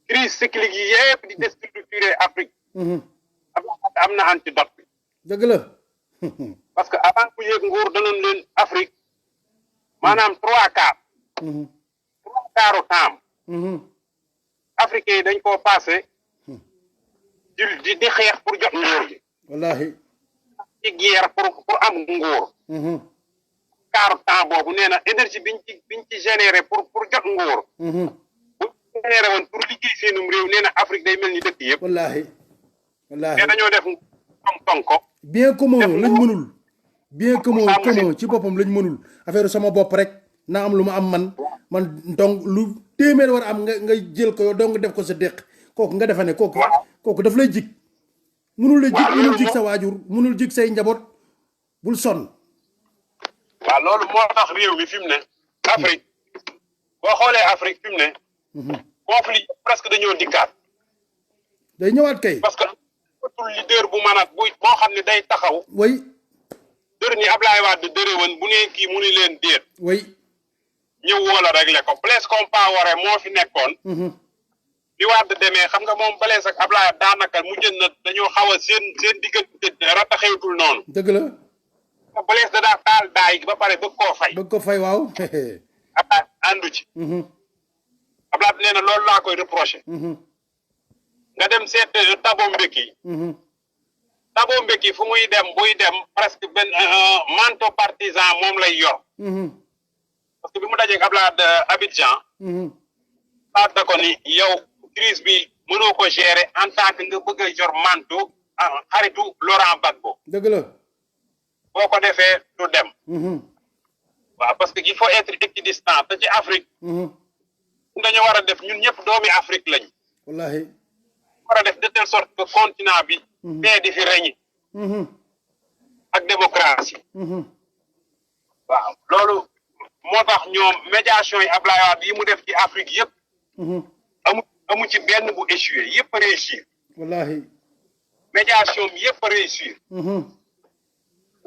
B: crise cyclique yi yëpp di déstructurer Afrique. am na antidote bi.
A: dëgg la.
B: parce que avant ku yéeg nguur danoon leen Afrique maanaam 3/4. 3/4 u temps. africain yi dañ koo passé di xeex pour jot nguur gi.
A: wallahi.
B: ci guerre pour am nguur. quart temps boobu nee na énergie biñ ci généré pour jot nguur. bu généré woon pour liggéey seenum réew nee na Afrique day mel ni dëkk yëpp.
A: wallahi. wallahi.
B: te dañoo def tonko.
A: bien commun lañ mënul. bien commun ci boppam lañ mënul affaire sama bopp rek naa am lu ma am man donc lu téeméer war am nga jël ko yow donc def ko sa déq kooku nga defa ne kooku daf lay jig. mënul la jig mënul jig sa waajur mënul jig say njaboot bul sonn.
B: waaw loolu moo tax réew mi fi mu ne. Afrique boo xoolee Afrique fi mu ne. conflit presque dañoo dikkaat.
A: day ñëwaat kay.
B: parce que amatul leader bu mën a boo xam ne day taxaw.
A: way.
B: dër ni Ablaye Wade dëre woon bu ne kii mu ni leen déet.
A: way.
B: ñëw wala réglé ko Blaise Compaoré moo fi nekkoon. bi Wade demee xam nga moom Blaise ak Ablaye daanaka mu jën na dañoo xaw a seen diggante rataxewtul noonu.
A: dëgg la.
B: Blaise da daa taal daay ba pare bëgg koo fay.
A: waaw.
B: Ablaye àndu ci. Ablaye nee na loolu laa koy reproché. nga dem seet Thabo Mbeki. Thabo Mbeki fu muy dem buy dem presque benn manteau partisan moom lay yor. parce que bi mu dajeeg Ablaye Abidjan. da ko ni yow crise bi mënoo ko gérer en tant que nga bëgg a yor manteau xaritu Laurent Gbagbo.
A: dëgg la.
B: boo ko defee du dem. waaw parce que il faut être équidistant te ci Afrique. dañu war a def ñun ñëpp doomi Afrique lañ.
A: wallahi.
B: war a def de telle sorte que continent bi. bee di fi reñi. ak démocratie. waaw loolu moo tax ñoom médiation yi Ablaye Wade yi mu def ci Afrique yëpp. amu ci benn bu échoué yëpp a réussir.
A: wallahi.
B: médiation bi yëpp a réussir.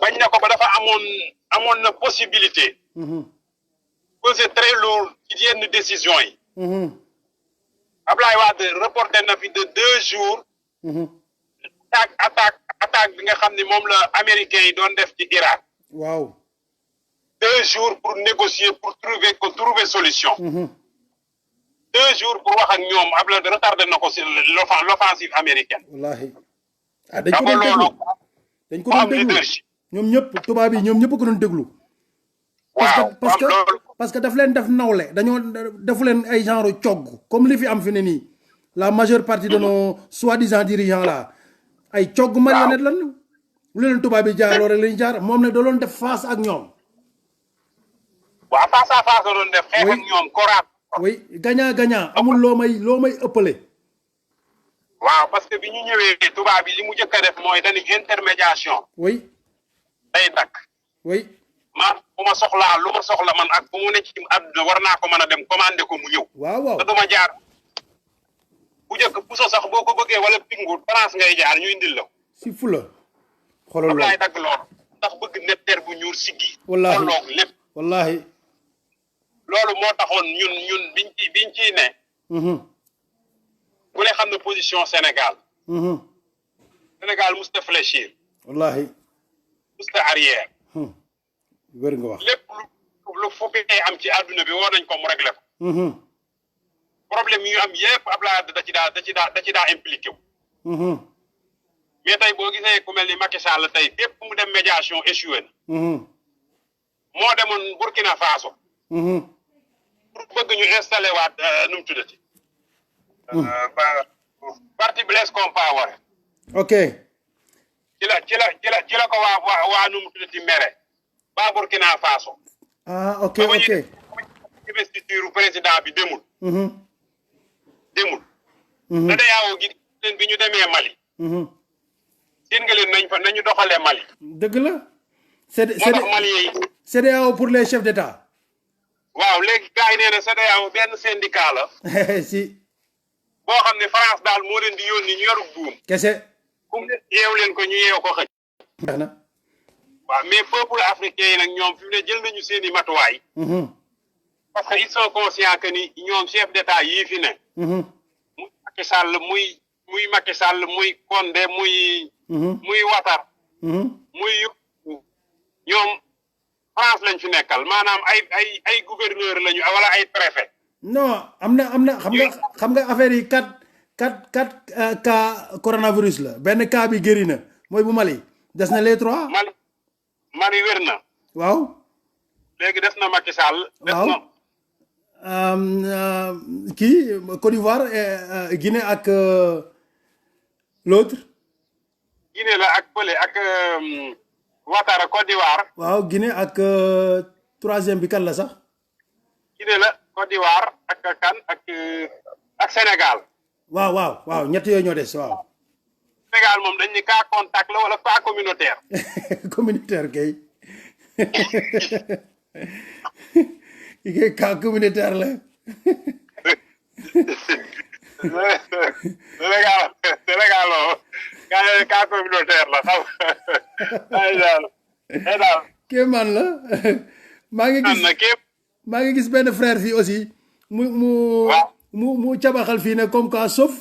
B: bañ na ko ba dafa amoon na possibilité. peser très lourd ci yenn décision yi. Ablaye Wade reporté na fi de 2 jours. attaque bi nga xam ne moom la américains yi doon def ci Irak.
A: waaw.
B: 2 jours pour négocier pour trouver solution. 2 jours pour wax ak ñoom Ablaye retardé na ko si l'offensive américaine.
A: wallahi. dañ ko doon déglu ñoom ñëpp tubaab yi ñoom ñëpp ko doon déglu. parce que daf leen def nawle dañoo defu leen ay genre cogg comme li fi am fi ne nii la majeure partie de nos soi-disant dirigeants là ay cogg marionnette lan lu leen tubaab yi jaar loolu rek lañu jaar moom ne da doon def face ak ñoom.
B: waaw face à face la doon def. xeex ak ñoom koraat.
A: oui gagnant amul loo may ëppale.
B: waaw parce que bi ñu ñëwee tubaab yi li mu njëkk a def mooy dañuy intermédiation.
A: oui.
B: day dakk.
A: oui.
B: bu ma soxlaa lu ma soxla man ak bu mu ne ci àdduna war naa ko mën a dem commandé ko mu ñëw.
A: waaw
B: te duma jaar bu njëkk puso sax boo ko bëggee wala pingu France ngay jaar ñu indil la.
A: si fula. xoolal loolu
B: Ablaye dagg lool ndax bëgg netter bu ñuul siggi.
A: wallaahi
B: tolloog lépp.
A: wallaahi.
B: loolu moo taxoon ñun biñ ciy ne. ku ne xam ne position Sénégal. Sénégal musta fléchir.
A: wallaahi.
B: musta arrière.
A: wér nga wax
B: lépp lu fokkee am ci àdduna bi war nañ ko mu réglé ko. problème yu am yépp Ablaye da ci daa impliqué wu. mais tey boo gisee ku mel ni Macky Sall tey fépp mu dem médiation échoué na. moo demoon Burkina Faso. pour bëgg ñu installé waat nu mu tuddati. parti Blaise Compaoré.
A: ok.
B: ci la ko waa nu mu tuddati mere. ba Burkina Faso.
A: ok.
B: investiture président bi demul. CEDEAO gi bi ñu demee Mali. seen nga leen nañu doxalee Mali.
A: dëgg la.
B: moo tax Mali yi.
A: CEDEAO pour les chefs d'État.
B: waaw léegi gars yi nee na CEDEAO benn syndicat la.
A: si.
B: boo xam ne France daal moo leen di yónni ñu yoru buum.
A: kese.
B: fu mu ne yeew leen ko ñu yeew ko xëj.
A: jeex na.
B: waaw mais peuple africain yi nag ñoom fi mu ne jël nañu seen i matuwaay. parce que ils sont conscients que ni ñoom chef d'état yii fi ne. muy Macky Sall muy Macky Sall muy Condé muy Ouattara. muy ñoom France lañ fi nekkal maanaam ay gouverneur lañu wala ay préfet.
A: non am na xam nga affaire yi quatre cas coronavirus la benn cas bi guéri na mooy bu Mali des na les 3.
B: Mali wér na.
A: waaw.
B: léegi des na Macky Sall.
A: waaw kii Côte d'Ivoire Guinée ak l'autre.
B: Guinée la ak Pelé ak Ouattara Côte d'Ivoire.
A: waaw Guinée ak troisième bi kan la sax.
B: Guinée la Côte d'Ivoire ak kan ak Sénégal.
A: waaw ñett yooyu ñoo des waaw.
B: Sénégal moom dañ ni cas contact la wala cas communautaire.
A: communautaire kay. cas communautaire la.
B: Sénégal cas communautaire la xam daal.
A: kéemaan la. maa ngi gis benn frère fii aussi. mu cabaxal fii ne comme quoi sauf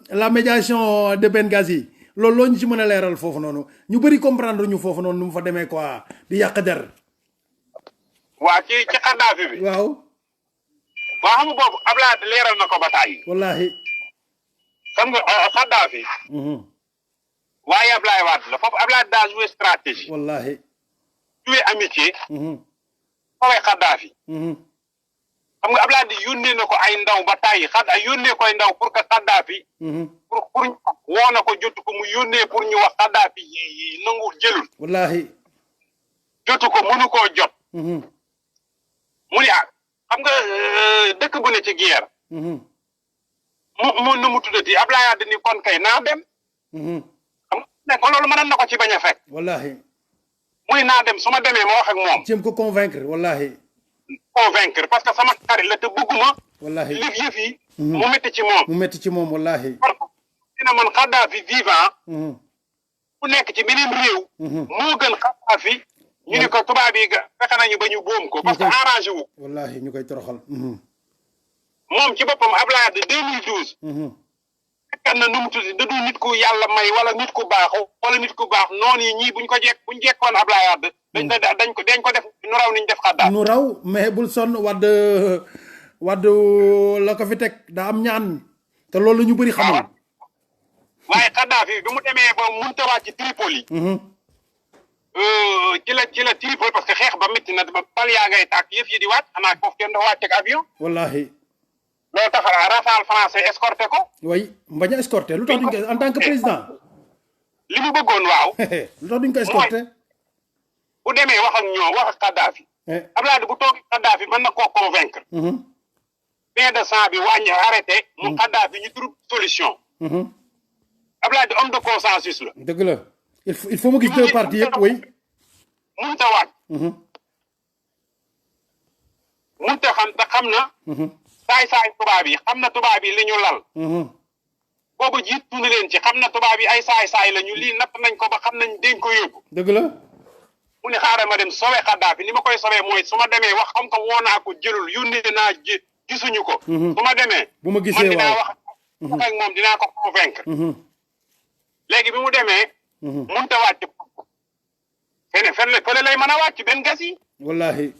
A: la médiation de Benghazi loolu loo ñu ci mën a leeral foofu noonu ñu bëri comprendre ñu foofu noonu nu mu fa demee quoi di yàq der.
B: waa ci Kadhafi bi.
A: waaw.
B: waa xam nga boobu Ablaye leeral na ko ba tàyyi.
A: wallaahi. xam
B: nga Kadhafi. waaye Ablaye Wade la foofu Ablaye daa joué stratégie.
A: wallaahi.
B: joué amitié. foofu Kadhafi. xam nga Ablaye di yónnee na ko ay ndaw ba tàyyi yónnee koy ndaw pour que Kadhafi. pour woo na ko jotu ko mu yónnee pour ñu wax Kadhafi yi nangu jëlul.
A: wallaahi.
B: jotu ko mënu koo jot. mu ne xam nga dëkk bu ne ci guerre. mu nu mu tuddati Ablaye Wade ni kon kay naa dem. xam nga ko loolu mënoon na ko ci bañ a fekk.
A: wallaahi.
B: muy naa dem su ma demee ma wax ak moom.
A: jéem ko convaincre wallaahi.
B: convaincre parce que sama xarit la te bëgguma.
A: wallaahi
B: lif yëf yi. mu métti ci moom.
A: mu métti ci moom wallaahi.
B: parce que dina man Kadhafi vivant. ku nekk ci beneen réew. moo gën Kadhafi. ñu ni ko tubaab yi fexe nañu ba ñu boom ko parce que arrangé wu.
A: wallaahi ñu koy toroxal.
B: moom ci boppam Ablaye de 2012. fekk na nu mu tudd da du nit ku yàlla may wala nit ku baax wala nit ku baax noonu yi ñii buñ jekkoon Ablaye Wade. dañ ko def nu raw niñ def Kadhafi.
A: nu raw mais bul sonn Wade la ko fi teg daa am ñaan te loolu ñu bëri xamul.
B: waaye Kadhafi bi mu demee ba mënut a wàcc Tripoli. ci la Tripoli parce que xeex ba métti na ba bal yaa ngay tàkk yëf yi di wàcc xanaa foofu kenn dafa wàcc ak avion.
A: wallaahi.
B: loolu tax Rafale français escorté ko.
A: oui mbañ a escorté lu tax duñ ko en tant que président.
B: li mu bëggoon waaw.
A: lu tax duñ ko escorté.
B: bu demee wax ak ñoom wax ak Kadhafi. Abdoulaye bu toog Kadhafi mën na koo convaincre. fin de sang bi wàññi arrêté. mu Kadhafi ñu trouve solution. Abdoulaye homme de consensus la.
A: dëgg la il faut mu gis deux parties yëpp oui.
B: mënut a waat. mënut a xam te xam na. saay tubaab yi xam na tubaab yi li ñu lal. boobu jiitu na leen ci xam na tubaab yi ay saay la ñu lii natt nañ ko ba xam nañ dañ ko yóbbu.
A: dëgg la.
B: mu ne xaaral ma dem sowe Kadhafi ni ma koy sowee mooy su ma demee wax xam ko woo naa ko jëlul yónnee naa gisuñu ko. su ma demee.
A: bu ma gisee
B: man dinaa wax ak moom dinaa ko convaincre. léegi bi mu demee. mënut a wàcc. fële lay mën a wàcc benn gas yi.
A: wallaahi.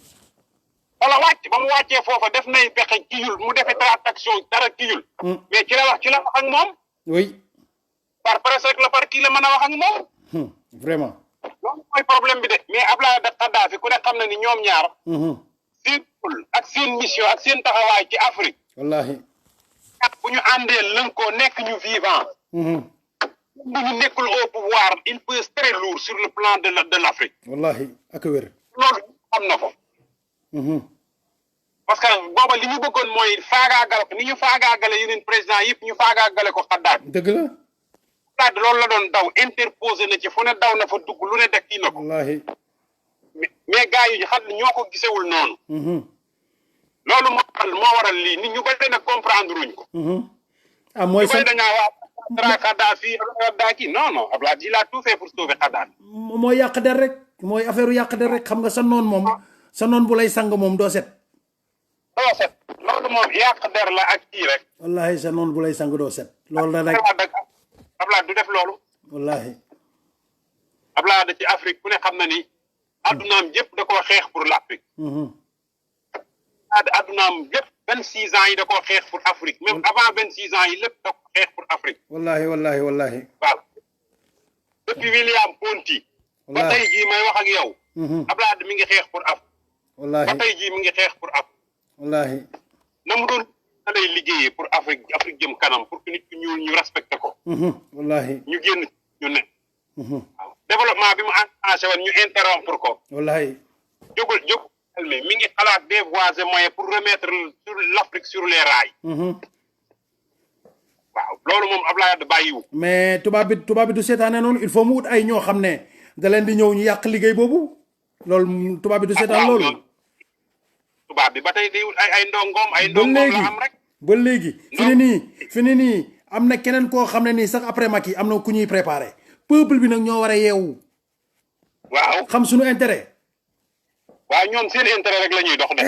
B: wala wàcc ba mu wàccee foofa def nay pexe kiyul mu defee transaction dara kiyul. mais ci la wax ak moom.
A: oui.
B: par presse rek la par kii la mën a wax ak moom.
A: vraiment.
B: loolu mooy problème bi de mais Abdoulaye da Kadhafi ku ne xam na ni ñoom ñaar. seen ak seen mission ak seen taxawaay ci Afrique.
A: wallaahi.
B: ak bu ñu àndee lënkoo nekk ñu vivant. bu ñu nekkul au pouvoir il peut être très lourd sur le plan de l'Afrique.
A: wallaahi ak wér.
B: loolu xam na ko. parce que booba li ñu bëggoon mooy faagaagal ni ñu faagaagale yeneen président yëpp ñu faagaagale ko Kadhafi.
A: dëgg la.
B: Kadhafi loolu la doon daw interposé na ci fu ne daw na fa dugg lu ne def kii na ko.
A: wallaahi.
B: mais gars yi xam ne ñoo ko gisewul noonu. loolu moo waral lii nit ñu bëri nag comprendre wuñ ko.
A: ah mooy
B: sax dañaa waa Kadhafi Kadhafi non Abdoulaye il a tout fait pour sauver Kadhafi.
A: mooy yàq der rek mooy affaire yàq der rek xam nga sa noon moom sa noon bu lay sang moom doo set.
B: doo set loolu moom yàq der la ak kii rek.
A: wallahi sa noon bu lay sang doo set. loolu la rek
B: Abdoulaye du def loolu.
A: wallahi
B: Abdoulaye da ci Afrique ku ne xam na ni. addunaam yëpp da koo xeex pour l'Afrique. addunaam yëpp 26 ans yi da koo xeex pour Afrique même avant 26 ans yi lépp da ko xeex pour Afrique.
A: wallahi
B: waaw depuis William Ponty. ba tey jii may wax ak yow. Abdoulaye mi ngi xeex pour Afrique.
A: wallahi
B: ba tey jii mi ngi xeex pour Afrique.
A: wallahi
B: na mu doon na lay liggéeyee pour Afrique jëm kanam pour que nit ku ñuul ñu respecté ko.
A: wallahi
B: ñu génn ñu ne. waaw développement bi mu enclenché woon ñu interrompre ko.
A: wallahi
B: jógul mi ngi xalaat des voies et moyens pour remettre l'Afrique sur les rails. waaw loolu moom Abdoulaye Wade bàyyiwu.
A: mais tubaab bi du seetaane noonu il faut mu ut ay ñoo xam ne da leen di ñëw ñu yàq liggéey boobu loolu tubaab bi du seetaan loolu.
B: tubaab bi ba tey di ut ay ndongoom ay ndongoom la am rek.
A: ba léegi fi ne nii am na keneen koo xam ne nii sax après Macky am na ku ñuy préparé peuple bi nag ñoo war a yeewu.
B: waaw
A: xam suñu intérêt.
B: waaw ñoom seen intérêt rek la ñuy dox de.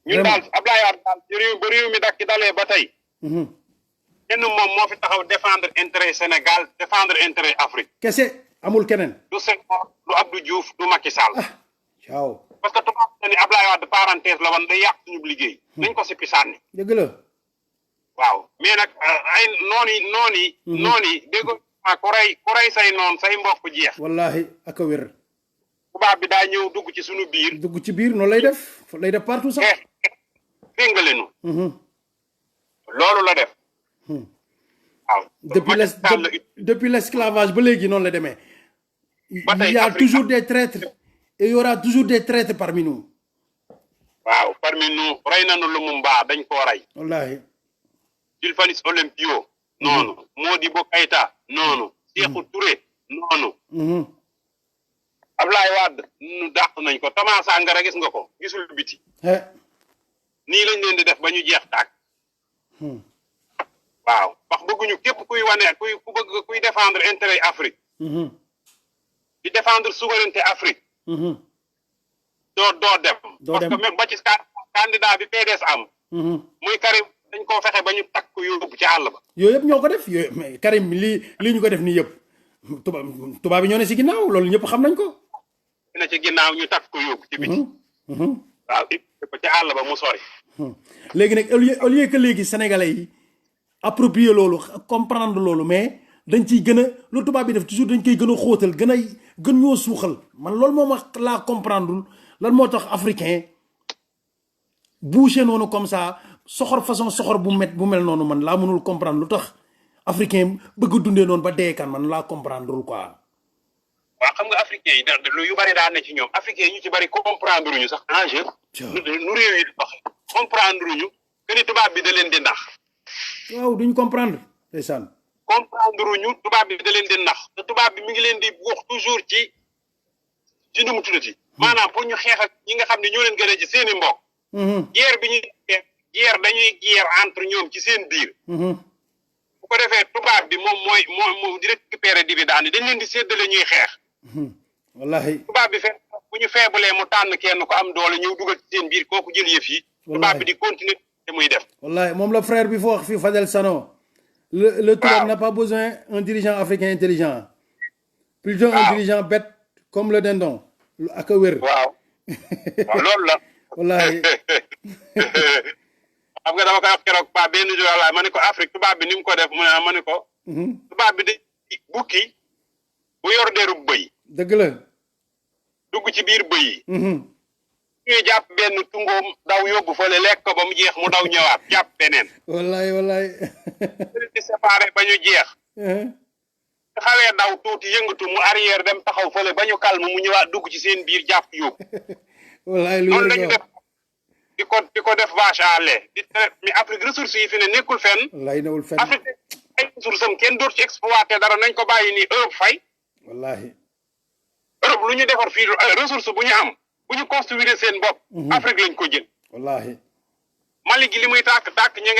B: ñun daal Abdoulaye Wade daal ba réew mi dakki dalee ba tey. kenn moom moo fi taxaw défendre intérêt Sénégal défendre intérêt Afrique.
A: kese amul keneen.
B: du Senghor du Abdou Diouf du Macky Sall.
A: waaw.
B: parce que tubaab ni Abdoulaye Wade parenthèse la woon day yàq suñu liggéey. nañ ko sippi sànni.
A: dëgg la.
B: waaw mais nag ay noon yi dégg nga ku rey say noon say mbokk jeex.
A: wallahi ak a wér.
B: tubaab bi daa ñëw dugg ci suñu biir.
A: dugg ci biir noonu lay def partout sax.
B: féngale nu. loolu la def. waaw
A: depuis l'esclavage ba léegi noonu la demee.
B: ba tey
A: il y a toujours des traîtres et il y aura toujours des traîtres parmi nous.
B: waaw parmi nous rey nañu Lumumba dañ koo rey.
A: wallahi.
B: Jules Félix Olympio. noonu. Modibo Keïta noonu. Sékou Touré noonu. Abdoulaye Wade nu dàq nañ ko Thomas Sankara gis nga ko gisul biti. nii lañ leen di def ba ñu jeex tàkk. waaw wax bëgguñu képp kuy wane kuy défendre intérêt Afrique. di défendre souveraineté Afrique. doo dem. parce que même ba ci candidat bi PDS am. muy Karim dañ koo fexe ba ñu takk yóbbu ci àll ba.
A: yooyu yëpp ñoo ko def yooyu mais Karim lii ñu ko def nii yëpp tubaab bi ñoo ne si ginnaaw loolu ñëpp xam nañ ko.
B: na ci ginnaaw ñu takk ko yóbbu ci biti. waaw ko ci àll ba mu sori.
A: léegi nag au lieu que léegi sénégalais yi approprier loolu comprendre loolu mais dañ ciy gën a lu tubaab bi def toujours dañ koy gën a xóotal gën ñoo suuxal man loolu moo ma laa comprendre lan moo tax africain bouché noonu comme ça façon soxor bu mel noonu man laa mënul comprendre lu tax africain bëgg a dundee noonu ba dee kan man laa comprendre quoi.
B: waaw xam nga africain yi lu yu bari daa ne ci ñoom africain yi ñu ci bari comprendre ñu sax enjeu. nu réew yi dox comprendre ñu que ni tubaab bi da leen di nax.
A: waaw duñ comprendre ndeysaan.
B: comprendre ñu tubaab bi da leen di nax te tubaab bi mi ngi leen di wax toujours ci nu mu tuddati. maanaam pour ñu xeex ak ñi nga xam ne ñoo leen gën a ci seen i mbokk. guerre bi ñuy dañuy guerre entre ñoom ci seen biir. bu ko defee tubaab bi moom mooy di récupérer dividende yi dañ leen di séddale ñuy xeex.
A: wallahi.
B: tubaab bi bu ñu feebalee mu tànn kenn ko am doole ñëw dugal ci seen biir kooku jël yëf yi. tubaab bi di continuer te muy def.
A: wallahi moom la frère bi foo wax fii Fadel Sano. le tubaab n'a pas besoin un dirigeant africain intelligent. plutôt un dirigeant bête comme le dindon. ak a wér.
B: waaw loolu la.
A: wallahi.
B: xam nga dama koy wax keroog ba benn jour la ma ne ko Afrique tubaab bi ni mu ko def mu ne ma ne ko. tubaab bi di bukki bu yor derub bëy.
A: dëgg la.
B: dugg ci biir bëy yi. ñuy jàpp benn tungoom daw yóbbu fële lekk ko ba mu jeex mu daw ñëwaat jàpp beneen.
A: wallahi.
B: di séparé ba ñu jeex. su xawee daw tuuti yëngatu mu arrière dem taxaw fële ba ñu calme mu ñëwaat dugg ci seen biir jàpp yóbbu.
A: wallahi lu
B: loolu lañu def di ko def vache à lait mais Afrique ressources yi fi ne nekkul fenn.
A: wallahi newul fenn.
B: Afrique ay ressources am kenn dootu ci exploité dara nañ ko bàyyi ni Europe fay.
A: wallahi.
B: Europe lu ñu defar fii ressource bu ñu am bu ñu construire seen bopp. Afrique lañ ko jël.
A: wallahi
B: Mali gi li muy tàkk ña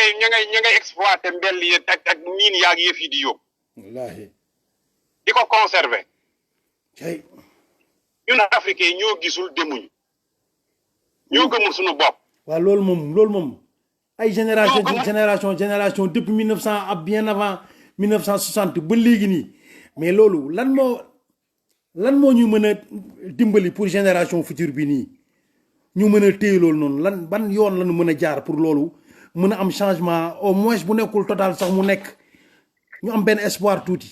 B: ngay exploiter mbell yi ak miin yaag yëf yi di yóbbu.
A: wallahi
B: di ko conserver.
A: kay
B: ñun africain ñoo gisul demuñu. ñoo gëmul suñu bopp.
A: waaw loolu moom ay génération depuis 1900 ak bien avant 1960 ba léegi nii mais loolu lan moo ñu mën a dimbali pour génération future bi nii ñu mën a téye loolu noonu lan ban yoon lañu mën a jaar pour loolu mën a am changement au moins bu nekkul total sax mu nekk ñu am benn espoir tuuti.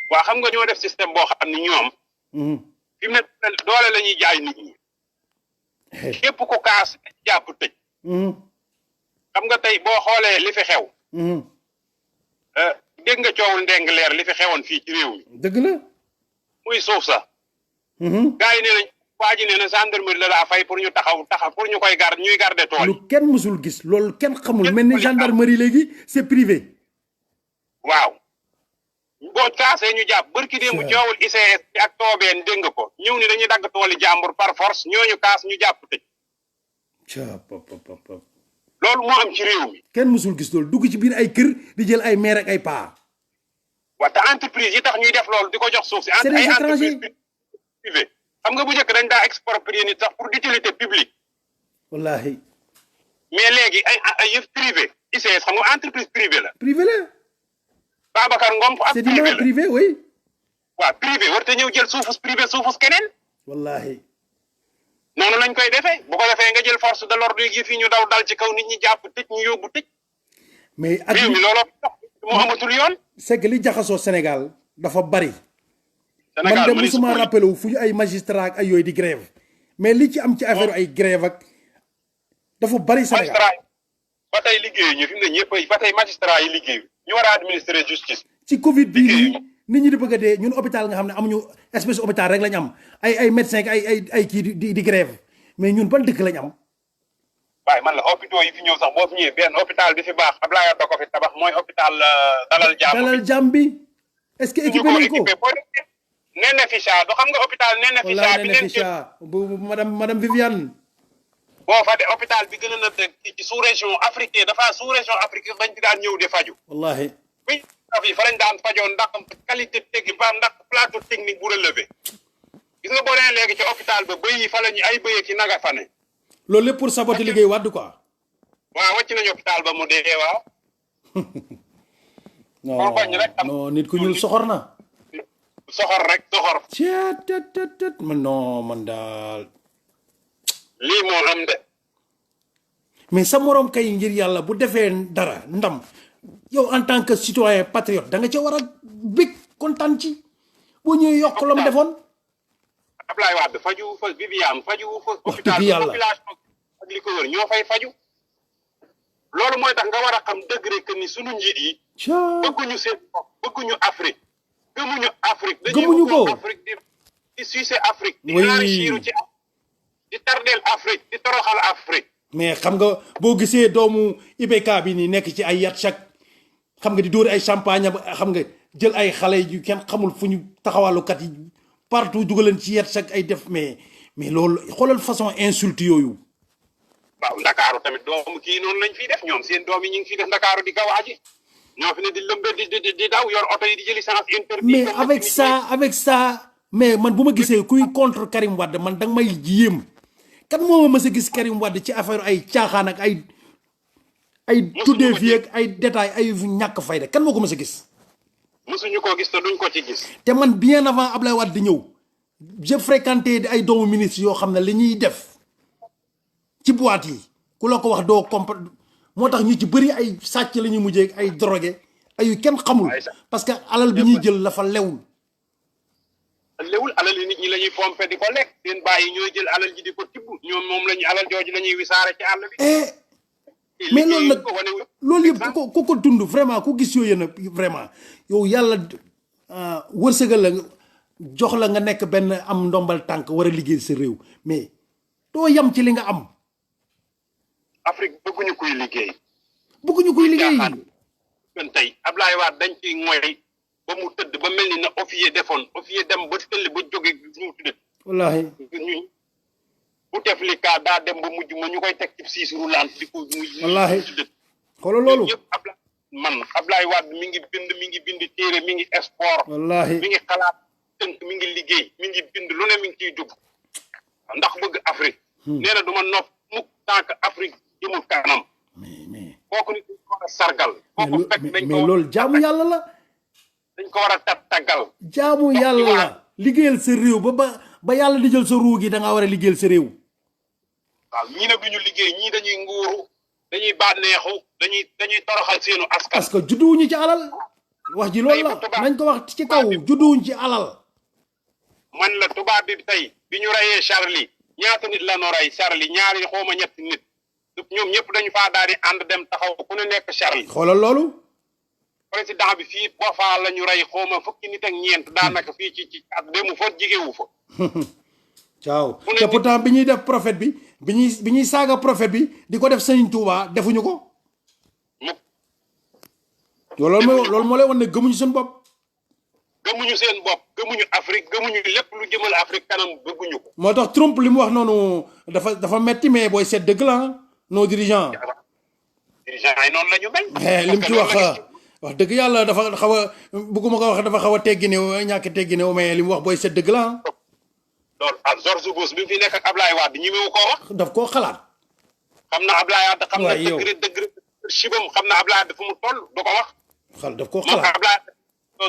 B: waa xam nga ñoo def système boo xam ni ñoom. fi mu ne doole la ñuy jaay nit ñi. képp ku kaas jàpp tëj. xam nga tey boo xoolee li fi xew. dégg nga coowul ndeng leer li fi xewoon fii ci réew mi.
A: dëgg la.
B: muy suuf sa. gars yi nee nañ waa ji nee na gendarmerie la daa fay pour ñu taxaw pour ñu koy ñuy garder tool yi.
A: lu kenn mësul gis loolu kenn xamul mel ni gendarmerie léegi c'est privé.
B: waaw. boo kaasee ñu jàpp barki démb coowul ICS bi ak toobeen dégg nga ko ñëw ni dañuy dagg tooli jàmbur par force ñooñu kaas ñu jàpp tëj. loolu moo am ci réew mi. kenn
A: mësul gis loolu dugg ci biir ay kër di jël ay maire ak ay paa.
B: waaw te entreprise yi tax ñuy def loolu di ko jox suuf si.
A: c'est des étrangers
B: privé xam nga bu njëkk dañ daa exproprier nit sax pour d'utilité publique.
A: wallahi
B: mais léegi ay yëf privé ICS xam nga entreprise privée la.
A: privé la.
B: Babacar Ngom ak
A: c'est du privé oui.
B: waaw privé warut a ñëw jël suufus privé suufus keneen.
A: wallahi
B: noonu lañ koy defee bu ko defee nga jël force de l'ordre yi fii ñu daw dal ci kaw nit ñi jàpp tëj ñu yóbbu tëj.
A: mais ak
B: réew mi looloo moo amatul yoon.
A: c'est que li jaxasoo Sénégal dafa bari.
B: Sénégal
A: man de musuma rappelé wu fu ñu ay magistrat ak ay yooyu di grève mais li ci am ci affaire ay grève ak dafa bari Sénégal.
B: magistrat ba tey liggéeyu ñu fi mu ne ñëpp ba tey magistrat yi liggéeyu ñu war a administrer justice.
A: ci Covid bii nii nit ñi di bëgg a dee ñun hôpital nga xam ne amuñu espèce hôpital rek lañ am ay médecin ak ay kii di grève mais ñun ban dëkk lañ am.
B: waaye man la hôpitaux yi fi ñëw sax boo fi ñëwee benn hôpital bi fi baax Abdoulaye Wade ko fi tabax mooy hôpital Dalal Jàmm
A: bi est-ce que équipé nañ ko
B: Néné Ficha du xam nga hôpital Néné Ficha bi ngeen
A: Ficha bu madame Viviane.
B: boo fa de hôpital bi gën a na ci sous région africaine dafa sous région africaine dañ ci daan ñëw di faju
A: wallahi
B: bi fi fa lañ daan fajoo ndax qualité technique ba ndax plateau technique bu relevé gis nga boo nee léegi ci hôpital ba bëy yi fa lañu ay bëy ki naga fa ne
A: loolu lépp pour saboter liggéey Wade quoi.
B: waaw wàcc nañu hôpital ba mu dee waaw.
A: non nit ku ñuul soxor na.
B: soxor rek soxor.
A: man non man daal.
B: lii moo am de.
A: mais sa morom kay ngir yàlla bu defee dara ndam yow en tant que citoyen patriote da nga ca war a bég kontaan ci boo ñëwee yokk la mu defoon.
B: Ablaye Wade faju fa Viviane faju fa.
A: hôpital
B: population ak li ko wër ñoo fay faju. loolu mooy tax nga war a xam dëgg rek ni sunu njiit yi. bëgguñu seen bopp bëgguñu Afrique. gëmuñu Afrique
A: gëmuñu ko
B: dañuy Afrique di sucer Afrique. di enrichir ci di tardeel Afrique di toroxal Afrique.
A: mais xam nga boo gisee doomu IBK bi nii nekk ci ay yat chaque xam nga di dóori ay champagne xam nga jël ay xale yu kenn xamul fu ñu taxawalukat yi partout dugaleen ci yat chaque ay def mais loolu xoolal façon insulte yooyu.
B: waaw Ndakaaru tamit doomu kii noonu lañ fiy def ñoom seen doom yi ñu ngi fiy def Ndakaaru di gawaaji ñoo fi ne di lëmbe di daw yor oto yi di jëli licence interdit.
A: mais avec ça mais man bu ma gisee kuy contre Karim Wade man danga may yéem. kan moo ma mës a gis Karim Wade ci affaire ay caaxaan ak ay tuddee fii ak ay détails ay ñàkk fayda kan moo ko mës a gis.
B: mësuñu koo gis te duñ ko ci gis.
A: te man bien avant Ablaye Wade di ñëw j'ai fréquenté ay doomu ministre yoo xam ne li ñuy def ci boîte yi ku la ko wax doo comprendre moo tax ñu ci bëri ay sàcc la ñuy mujjee ay drogué ay kenn xamul. parce que alal bi ñuy jël la fa lewul.
B: léwul alal yi nit ñi la ñuy pompé di ko lekk seen bàyyi ñooy jël alal ji di ko tibb ñoom moom lañu alal jooju la ñuy wisaare ci àll bi.
A: mais loolu nag loolu yëpp ku ko dund vraiment ku gis yooyu nag vraiment yow yàlla wërsëgal la jox la nga nekk benn am ndombal tànk war a liggéey sa réew mais doo yam ci li nga am.
B: Afrique bëgguñu kuy liggéey.
A: bëgguñu kuy liggéey.
B: kon tey Ablaye Wade dañ ciy mooy. ba mu tëdd ba mel ni na officier defoon officier dem ba tëll ba jóge ñu tuddee.
A: wallaahi.
B: Bouteflika daa dem ba mujj ma ñu koy teg ci siis roulant di ko muy
A: wallaahi xoolal loolu
B: yëpp Ablaye Wade mi ngi bind téere mi ngi sport
A: wallaahi
B: mi ngi xalaat tënk mi ngi liggéey mi ngi bind lu ne mi ngi ciy dugg ndax bëgg Afrique nee na du ma nopp mukk tant que Afrique jëmul kanam
A: mais
B: kooku nit dañ ko war a sargal kooku fekk dañ ko
A: mais loolu jaamu yàlla la
B: dañ ko war a tàggal
A: jaamu yàlla la liggéeyal sa réew ba yàlla di jël sa ruu gi da ngaa war a liggéeyal sa réew
B: waaw ñii nag duñu liggéey ñii dañuy nguuru dañuy bànneexu dañuy toroxal seenu askan
A: parce que judduwuñu ci alal wax ji loolu la nañ ko wax ci kaw judduwuñ ci alal
B: man la tubaab bi tey bi ñu reyee Charlie ñaata nit la no rey Charlie ñaari xooma ñetti nit ñoom ñëpp dañu faa daal di ànd dem taxaw ku ne nekk Charlie
A: xoolal loolu
B: président bi fii boo faa la ñu rey xooma fukki nit ak ñeent daanaka fii ci at demu fa jigewu fa
A: waaw te pourtant bi ñuy def prophète bi ñuy saaga prophète bi di ko def Sëriñ Tuuba defuñu ko loolu moo lay wan ne gëmuñu seen bopp
B: gëmuñu seen bopp gëmuñu Afrique gëmuñu lépp lu jëmal Afrique kanam bëgguñu ko
A: moo tax Trump li mu wax noonu dafa metti mais booy seet dëgg la nos dirigeants
B: yi noonu la ñu mel
A: li mu ci wax dëgg yàlla dafa xaw a bëgguma ko wax dafa xaw a tegginew ñàkk tegginew mais li mu wax booy seet dëgg la
B: loolu ak George Bush bi mu fi nekk ak Ablaye Wade ñi mewu koo wax
A: daf koo xalaat
B: xam na Ablaye Wade xam na dëgg sibam xam na Ablaye Wade fu mu toll du ko wax
A: daf koo xalaat
B: Ablaye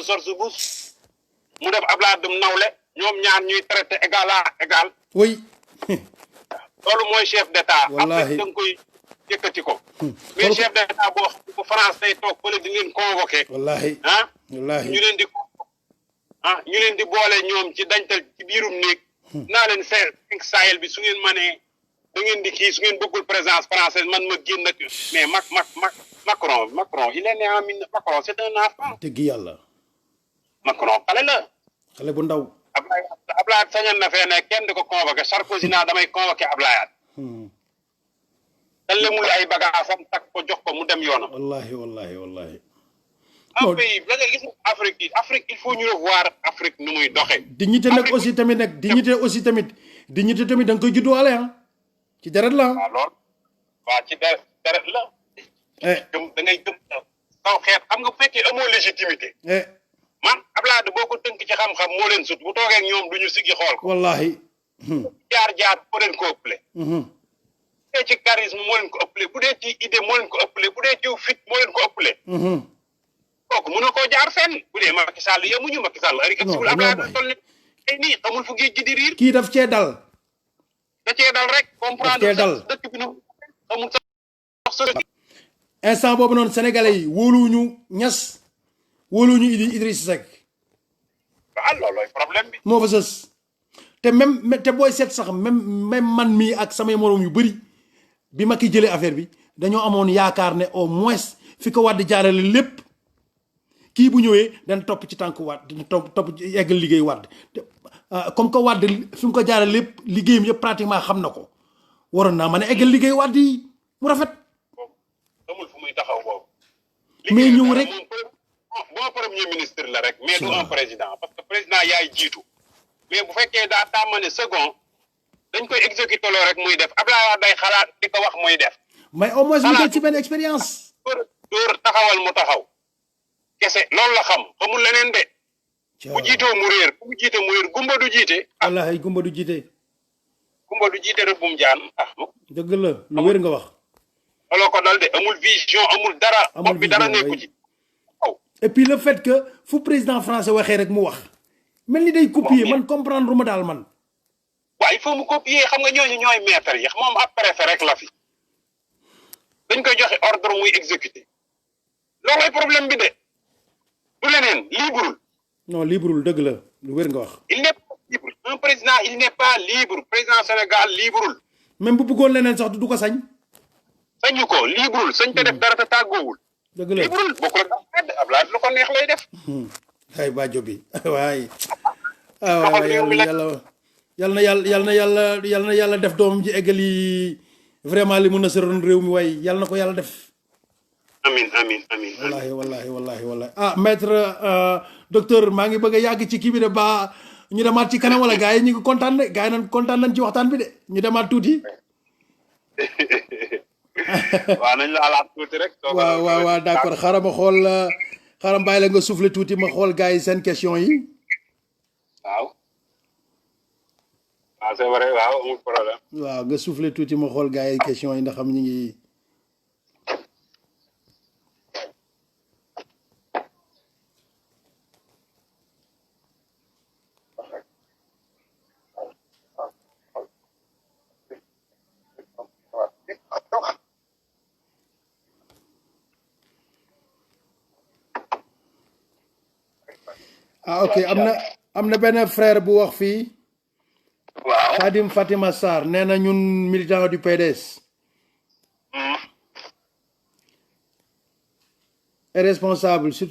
B: George Bush mu def Ablaye Wade nawle ñoom ñaar ñuy traité égal à égal
A: oui
B: loolu mooy chef d'état
A: wallaahi
B: après da nga koy yëkkati ko mais chef d'état boo xam bu France day toog fële di leen convoqué
A: wallaahi wallaahi
B: ñu leen di boole ñoom ci dañtal ci biirum néeg naa leen cinq Sahel bi su ngeen manee da ngeen di kii su ngeen bëggul présence française man ma génn ak mais Macron il est né en Macron c'est un enfant
A: dëgg yàlla
B: Macron
A: xale bu ndaw
B: Ablaye sañal na fee ne kenn di ko convoqué Sarkozy naa damay convoqué Ablaye dañ la mul ay bagaasam takk ko jox ko mu dem yoonam
A: wallahi
B: un pays da ngay gis Afrique il faut ñu revoir Afrique nu muy doxee
A: dignité nag aussi tamit dignité tamit da nga koy judduwaale ci deret la
B: waaw lool waaw ci deret la gëm da ngay gëm saw xeet xam nga bu fekkee amoo légitimité man Ablaye boo ko tënk ci xam-xam moo leen sut bu toogee ak ñoom duñu siggi xool ko
A: wallahi
B: jaar moo leen ko ëppale bu dee ci charisme moo leen ko ëppale bu dee ci idée moo leen ko ëppale bu dee ci fit moo leen ko ëppale kooku mën na koo jaar fenn bu dee Macky Sall yemuñu Macky Sall ari exul Ablaye da toll ni ay nii xamul fu géej gi di riir
A: kii daf cee dal
B: rek comprendre dëkk bi nu amul sa
A: instant boobu noonu sénégalais yi wóoluwuñu Niass wóoluwuñu Idriss Seck
B: waaw loolooy problème bi
A: moo fa sës te booy seet sax même man mii ak samay moroom yu bëri bi ma ki jëlee affaire bi dañoo amoon yaakaar ne au moins fi ko Wade jaarale lépp kii bu ñëwee dañ topp ci tànk Wade topp eggal liggéey Wade comme que Wade fi mu ko jaarale lépp liggéeyam yëpp pratiquement xam na ko waroon naa mën a eggal liggéey Wade yi mu rafet
B: amul fu muy taxaw boobu
A: mais ñëw rek
B: bon premier ministre la rek mais du un président parce que président yaay jiitu mais bu fekkee daa tàmmane second dañ koy exécuter loo rek muy def Abdoulaye Wade day xalaat di ko wax muy def
A: mais au moins mu jël ci benn expérience
B: dóor taxawal mu taxaw kese loolu la xam xamul leneen de bu jiitoo mu réer bu jiite mu réer gumba du jiite
A: wallahi gumba du jiite
B: rek bu mu jaan
A: dëgg la lu wér nga wax
B: looloo ko dal de amul vision amul dara bopp bi dara nekku ci
A: et puis le fait que fu président français waxee rek mu wax mel ni day copier man comprendre ma daal man
B: waaw il faut mu copier xam nga ñooñu ñooy maître yi moom ab préfet rek la fi dañ koy joxe ordre muy exécuter loolooy problème bi de du leneen libreul
A: non libreul dëgg la lu wér nga wax
B: il n'est pas libre un président il n'est pas libre président Sénégal libreul
A: même bu bëggoon leneen sax du ko sañ
B: sañu ko libreul sañ te def dara te tàggoowul
A: dëgg la
B: libreul bokkul ak Ablaye lu ko neex lay def
A: ay baajo bi waay yàlla na yàlla def doomam ji eggal yi vraiment li mun na sëroon réew mi waaye yàlla na ko yàlla def
B: amin
A: wallahi maître docteur maa ngi bëgg a yàgg ci kii bi de ba ñu demaat ci kanam wala gars yi ñu ngi kontaan de gars yi nañ kontaan nañ ci waxtaan bi de ñu demaat tuuti.
B: waaw nañ la alaat tuuti rek.
A: waaw d'accord xaaral ma xool xaaral bàyyi la nga soufflé tuuti ma xool gars yi seen question yi.
B: waaw. waaw c'est vrai waaw amul problème.
A: waaw nga soufflé tuuti ma xool gars yi question yi ndax xam ñu ngi. ah ok am na benn frère bu wax fii.
B: waaw
A: Khadim Fatima Sarr nee na ñun militant du PDS. est responsable sur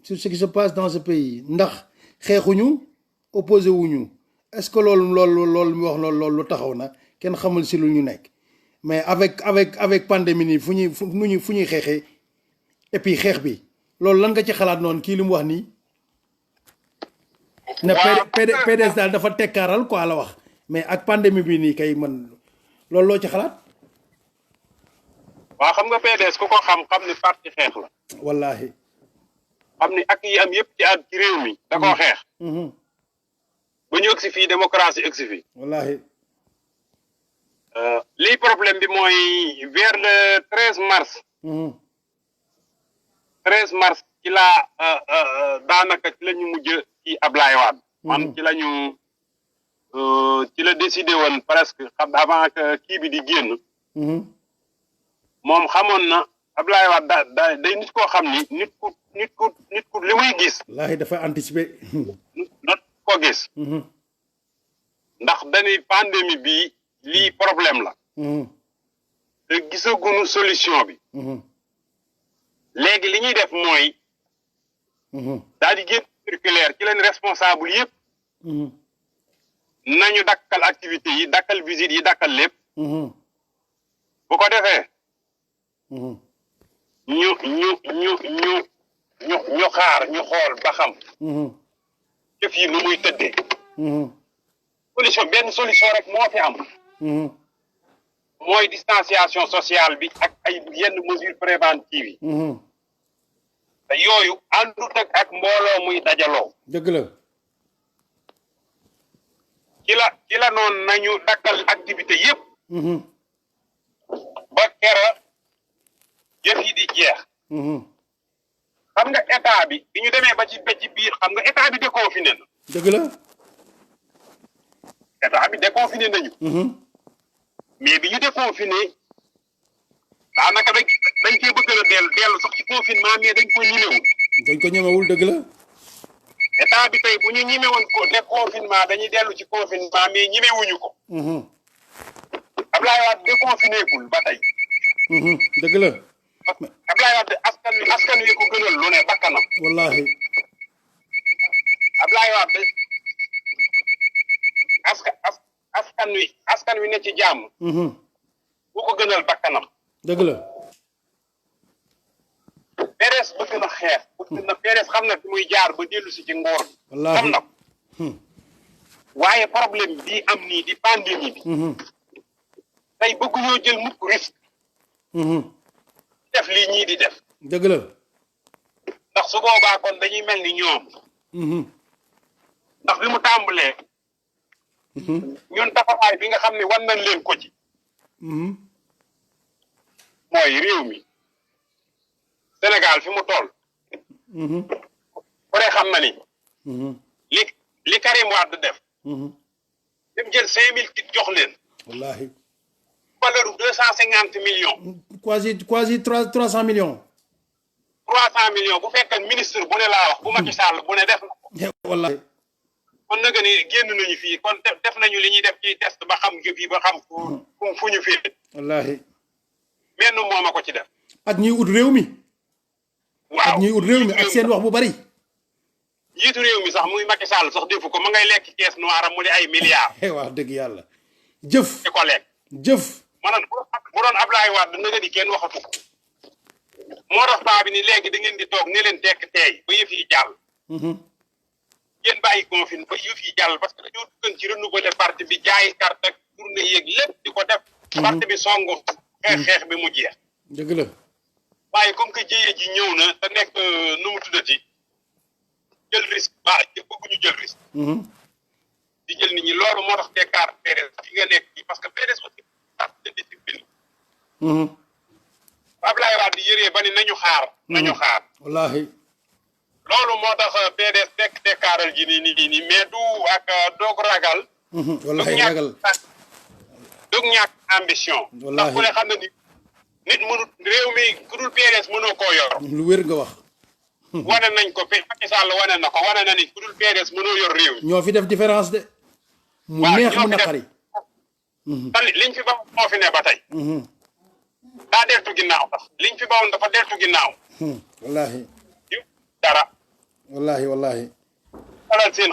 A: ce qui se passe dans ce pays ndax xeexuñu opposé wuñu est-ce que loolu mu wax loolu taxaw na kenn xamul si lu ñu nekk mais avec pandémie nii fu ñuy xeexee et puis xeex bi loolu lan nga ci xalaat noonu kii li mu wax nii. ne PDS daal dafa tekkaaral quoi la wax mais ak pandémie bi nii kay man loolu loo ci xalaat.
B: waaw xam nga PDS ku ko xam ni parti xeex la.
A: wallahi
B: xam ni ak yi am yëpp ci réew mi da koo xeex. ba ñu ëgsi fii démocratie ëgsi fii.
A: wallahi
B: lii problème bi mooy vers le 13 mars. 13 mars ci la daanaka ci la ñu mujj ci Ablaye Wade. man ci la ñu ci la décidé woon presque xam avant que kii bi di génn. moom xamoon na Ablaye Wade day nit koo xam ni nit ku li muy gis.
A: wallaahi dafa anticiper.
B: not ko gis. ndax dañuy pandémie bi lii problème la. te gisaguñu solution bi. léegi li ñuy def mooy. daal di génn circulaire ci leen responsable yëpp. nañu dakkal activité yi dakkal visite yi dakkal lépp. bu ko defee. ñu xaar ñu xool ba xam. jëf yi nu muy tëddee. benn solution rek moo fi am. mooy distanciation sociale bi ak ay yenn mesures préventives yi. te yooyu àndut ak mbooloo muy dajaloo.
A: dëgg la.
B: ci la noonu nañu dakkal activité yëpp. ba kera jëf yi di jeex. xam nga état bi ñu demee ba ci biir xam nga état bi déconfiné na.
A: dëgg la.
B: état bi déconfiné nañu. mais bi ñu déconfiné daanaka dañ cee bëgg a dellu sax ci confinement mais dañ ko ñemewul.
A: dañ ko ñemewul dëgg la.
B: état bi tey bu ñu ñemewoon ko déconfinement dañuy dellu ci confinement mais ñemewuñu ko. Ablaye Wade déconfiné gul ba tey.
A: dëgg la.
B: Ablaye Wade askan wi ko gënal lu ne bakkanam.
A: wallahi
B: Ablaye Wade askan wi ne ci jàmm. bu ko gënal bakkanam.
A: dëgg la.
B: PDS bëgg na xeex. PDS xam na fi muy jaar ba dellu si ci nguur bi.
A: wallahi
B: xam na ko. waaye problème bi am nii di pandémie bi. tey bëgguñoo jël mukk risque. def lii ñii di def.
A: dëgg la.
B: ndax su boobaa kon dañuy mel ni ñoom. ndax bi mu tàmbalee. ñun taxawaay bi nga xam ne wan nañ leen ko ci. mooy réew mi. Sénégal fi mu toll. ku ne xam na ni. li Karim Wade def. dem jël 5000 kit jox leen.
A: wallahi
B: valeur 250 millions.
A: quasi 300 millions.
B: 300 millions bu fekkee ministre bu ne laa wax bu Macky Sall bu ne def na ko.
A: wallahi
B: kon nag ni génn nañu fii kon def nañu li ñuy def ci test ba xam jëf yi ba xam fu ñu féete.
A: wallahi
B: menn moom a ko ci def.
A: ak ñuy ut réew mi.
B: waaw
A: ak ñuy ut réew mi ak seen wax bu bari.
B: jiitu réew mi sax muy Macky Sall sax defu ko ma ngay lekk caisse noire mu di ay milliards.
A: wax dëgg yàlla. jëf
B: di ko lekk.
A: jëf.
B: maanaam bu doon Ablaye Wade nag di kenn waxatu ko. moo tax baa bi ni léegi da ngeen di toog ne leen tekk teey ba yëf yi jàll. ngeen bàyyi confine ba yëf yi jàll parce que dañoo duggan ci renouveler parti bi jaay carte ak tournée yeeg lépp di ko def. parti bi songu xeex bi mu jeex.
A: dëgg la.
B: waaye comme que jiyee ji ñëw na te nekk nu mu tuddati jël risque bëgguñu jël risque. di jël nit ñi loolu moo tax Dakar PDS fi nga nekk nii parce que PDS aussi parti de discipline. Ablaye Wade yëree ba ni nañu xaar. nañu xaar.
A: wallaahi.
B: loolu moo tax PDS nekk Dakaral ji nii mais du ak doog ragal.
A: wallaahi ragal
B: dug ñàkk ambition.
A: wallaahi
B: ndax ku ne xam na ni nit mënut réew mi ku dul PDS mënoo koo yor.
A: lu wér nga wax.
B: wane nañ ko Macky Sall wane na ko wane na ni ku dul PDS mënoo yor réew mi.
A: ñoo fi def différence de. mu neex mu naqari.
B: liñ fi ba moo fi ne ba tey. daa deltu ginnaaw sax liñ fi bawoon dafa deltu ginnaaw.
A: wallaahi.
B: dara.
A: wallaahi wallaahi.
B: talal seen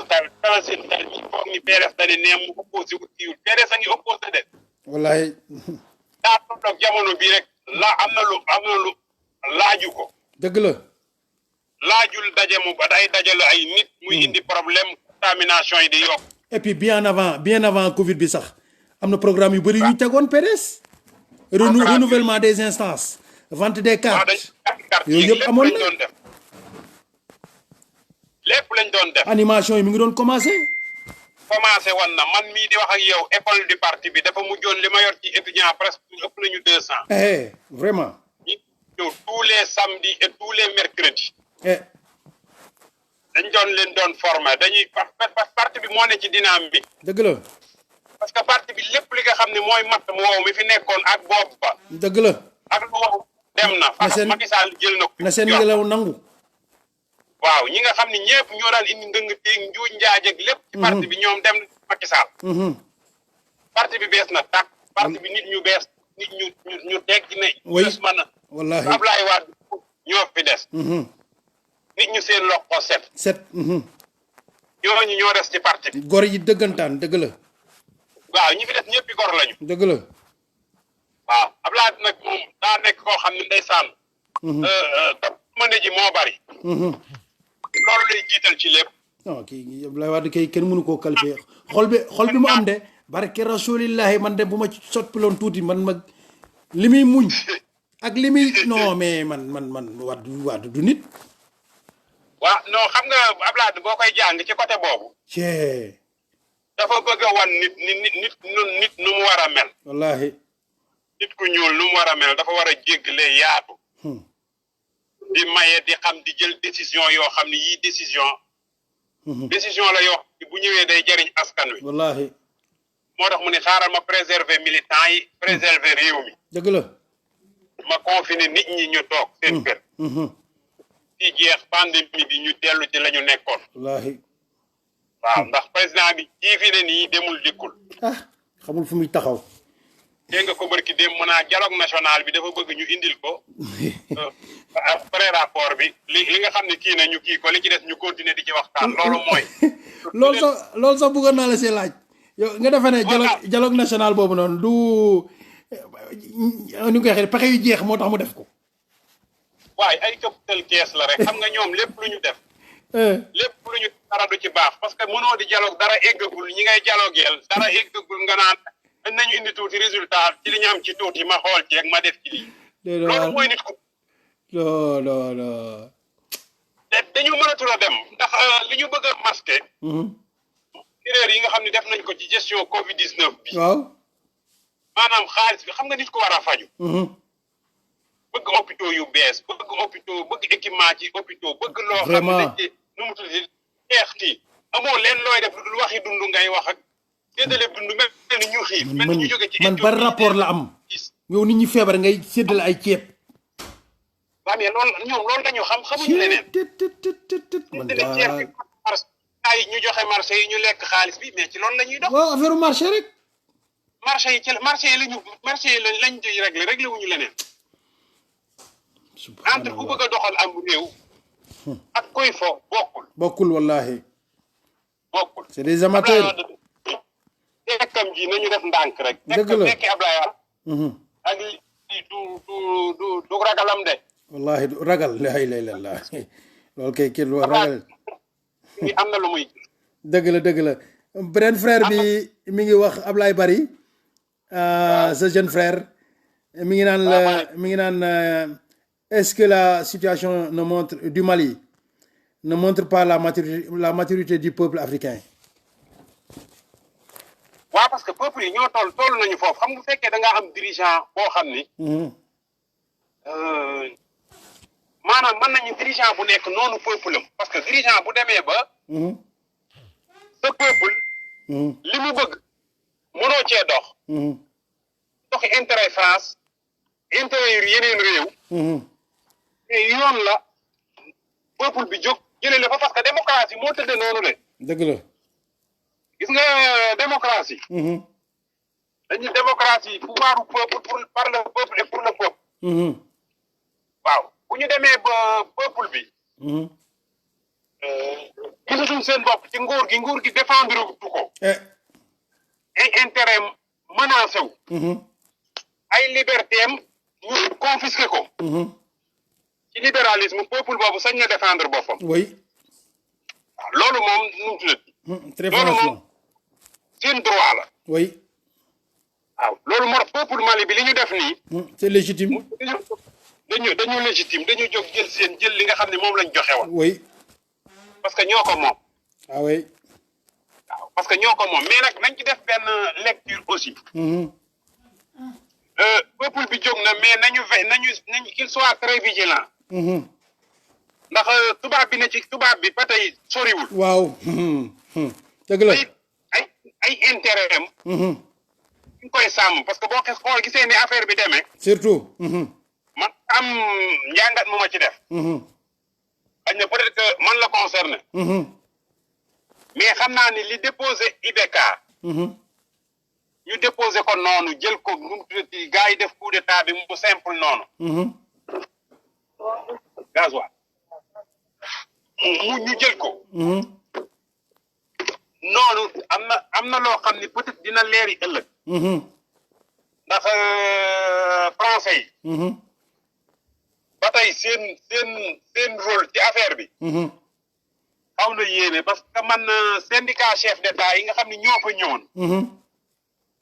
B: xel ñi foog ni PDS dañu ne mu opposé wu kiiwul PDS a ngi opposé de.
A: wallaahi.
B: daa tolloog jamono bii rek am na lu laaju ko.
A: dëgg la.
B: laajul daje mu ba day dajale ay nit. muy indi problème contamination yi di yokk.
A: et puis bien avant Covid bi sax am na programme yu bëri yu ñu tegoon PDS. renouvellement des instances. vente des cartes. yooyu yëpp amoon na
B: lépp lañ doon def.
A: animation yi mi ngi doon commencé.
B: commencé woon na man mii di wax ak yow école du parti bi dafa mujjoon li ma yor ci étudiant presque ëpp nañu 200.
A: vraiment.
B: ñu ñëw tous les samedis et tous les mercredis. dañ doon former dañuy parti bi moo ne ci dynamique.
A: dëgg la.
B: parce que parti bi lépp li nga xam ne mooy matt mu wow mi fi nekkoon ak boobu ba.
A: dëgg la.
B: ak lu wow dem na. Macky Sall jël na ko.
A: na seen ngelaw nangu.
B: waaw ñi nga xam ne ñëpp ñoo daan indi ndëng teeg njuuj njaaj ak lépp. ci parti bi ñoom dem na Macky Sall. parti bi bees na tàkk. parti bi nit ñu bees nit ñu teg ne.
A: oui
B: mën na.
A: wallaahi
B: Ablaye Wade ñoo fi des. nit ñu seen loxo set. ñooñu ñoo des ci parti bi.
A: gor yi dëggantaan dëgg la.
B: waaw ñi fi des ñëpp gor lañu.
A: dëgg la.
B: waaw Ablaye nag moom daa nekk koo xam ne ndeysaan. mën ji moo bari. loolu lay jiital ci lépp.
A: non kii Ablaye Wade kay kenn mënu koo qualifier xol bi mu am de barke rasulillahi man de bu ma ci sotpiloon tuuti man ma li muy muñ ak li muy non mais man Wade du nit.
B: waaw non xam nga Ablaye boo koy jàng ci côté boobu. dafa bëgg a wan nit nu mu war a mel.
A: wallaahi.
B: nit ku ñuul nu mu war a mel dafa war a jéggale yaatu. di maye di xam di jël décision yoo xam ne yii décision la yoo xam ne bu ñëwee day jëriñ askan wi.
A: wallaahi.
B: moo tax mu ne xaaral ma préserver militants yi préserver réew mi.
A: dëgg la.
B: ma confiner nit ñi ñu toog seen kër. ci jeex pandémie bi ñu dellu ci la ñu nekkoon.
A: wallaahi.
B: waaw ndax président bi jii fi ne nii demul dikkul.
A: xamul fu muy taxaw.
B: dégg nga ko barki dem mën a dialogue national bi dafa bëgg ñu indil ko. pré rapport bi li nga xam ne kii na ñu kii ko li ci des ñu continuer di ci waxtaan loolu mooy.
A: loolu sax bëggoon naa la see laaj. yow nga defe ne dialogue national boobu noonu du ni nga koy waxee pexe yu jeex moo tax mu def ko.
B: waaye ay coppiteel kees la rek xam nga ñoom lépp lu ñu def. lépp lu ñu dara du ci baax parce que mënoo di dialogue dara eggagul ñi ngay dialogueel dara eggagul nga naan nañu indi tuuti résultat ci li ñu am ci tuuti ma xool ci ak ma def ci lii. loolu mooy nit ku.
A: non.
B: dañu mënatul a dem ndax li ñu bëgg a masqué. erreur yi nga xam ne def nañ ko ci gestion Covid 19 bi.
A: waaw.
B: maanaam xaalis bi xam nga nit ko war a faju. bëgg hôpitaux yu bees bëgg équipement ci hôpitaux bëgg loo xam ne dañ ci nu mu tudd xeex kii amoo leen looy def lu dul waxi dund ngay wax ak séddale dund mel ni ñu xiif mel ni ñu jóge ci
A: man ban rapport la am yow nit ñi feebar ngay séddale ay ceeb.
B: waaw mais loolu dañu xamuñu leneen séddale ceeb bi ay ñu joxe marché yi ñu lekk xaalis bi mais ci loolu la ñuy dox.
A: waaw affaire marché rek.
B: marché yi lañ di réglé wuñu leneen. entre ku bëgg a doxal am réew ak koy fo bokkul
A: wallahi
B: bokkul
A: c'est des amateurs
B: tekkam ji nañu def ndànk rek tekki Ablaye ak li du ragalam de
A: wallahi du ragal la ilaha illallah loolu kay kenn du ragal
B: ni am na lu muy
A: dëgg la beneen frère bi mi ngi wax Ablaye Bari ce jeune frère mi ngi naan est-ce que la situation du Mali ne montre pas la maturité du peuple africain.
B: waaw parce que peuple yi ñoo toll nañu foofu xam nga fekkee da ngaa am dirigeant boo xam ni maanaam mën nañu dirigeant bu nekk noonu peuple am parce que dirigeant bu demee ba sa peuple li mu bëgg mënoo cee dox doxi intérêt France intérêt yu yeneen réew te yoon la peuple bi jóg jëlee la fa parce que démocratie moo tëddee noonu de
A: dëgg la
B: gis nga démocratie dañuy démocratie pouvoiru peuple par le peuple et pour le peuple waaw bu ñu demee ba peuple bi gisatuñ seen bopp ci nguur gi défendre tu ko ay intérêt menacé wu ay liberté am ñu confisqué ko ci libéralisme peuple boobu sañ na défendre boppam
A: oui
B: waaw loolu moom nu mu tuddati
A: très
B: loolu moom
A: franchement
B: seen droit la
A: oui
B: waaw loolu moo tax peuple Mali bi li ñu def nii
A: c'est légitime
B: dañu légitime dañu jóg jël li nga xam ne moom lañ joxe woon
A: oui
B: parce que ñoo ko moom
A: ah oui
B: waaw parce que ñoo ko moom mais nag nañ ci def benn lecture aussi peuple bi jóg na mais nañu qu'il soit très vigilant ndax tubaab bi ba tey soriwul
A: waaw dëgg la
B: ay intérêt am ñu koy sàmm parce que boo xool gisee ni affaire bi demee
A: surtout
B: man am njàngat mu ma ci def xëy na peut-être que man la concerné mais xam naa ni li déposé IBK ñu déposé ko noonu jël ko nu mu tuddati gars yi def coup d'état bi mu simple noonu gasoil ñu jël ko noonu am na loo xam ni peut-être dina leeri ëllëg ndax français yi ba tey seen rôle ci affaire bi xaw na yéeme parce que man syndicat chef d'état yi nga xam ne ñoo fa ñëwoon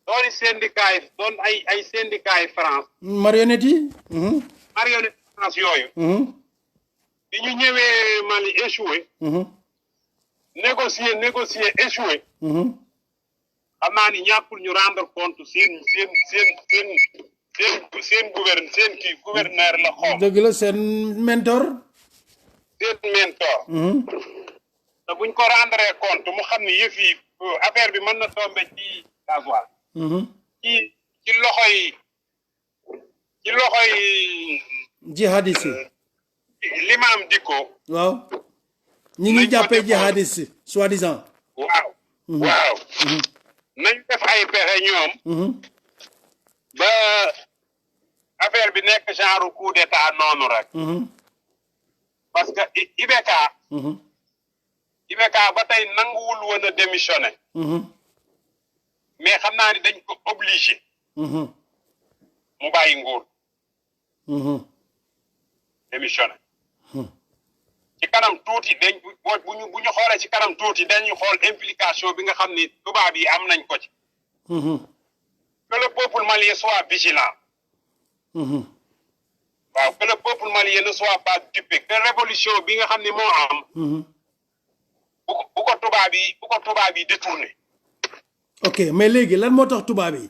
B: dooni syndicat yi doon ay syndicat yi France
A: marionnette yi
B: marionnette France yooyu bi ñu ñëwee Mali échoué négocier échoué xam naa ni ñàkkul ñu rendre compte seen gouverneur la xoom
A: dëgg la seen mentor
B: te buñ ko rendre compte mu xam ni yëf yi affaire bi mën na tombe ci gasoil ci loxoy
A: jihadis yi
B: l'imam Dicko
A: waaw ñi ngi jàppee jihadis soi-disant
B: waaw nañ def ay pexe ñoom ba affaire bi nekk genre coup d'état noonu rek parce que IBK ba tey nanguwul woon a démissionné mais xam naa ni dañ ko obligé mu bàyyi nguur démissionné ci kanam tuuti bu ñu xoolee ci kanam tuuti dañuy xool implication bi nga xam ni tubaab yi am nañ ko ci que le peuple malien soit vigilant waaw que le peuple malien ne soit pas dupe que révolution bi nga xam ni moo am bu ko tubaab yi détourné
A: ok mais léegi lan moo tax tubaab yi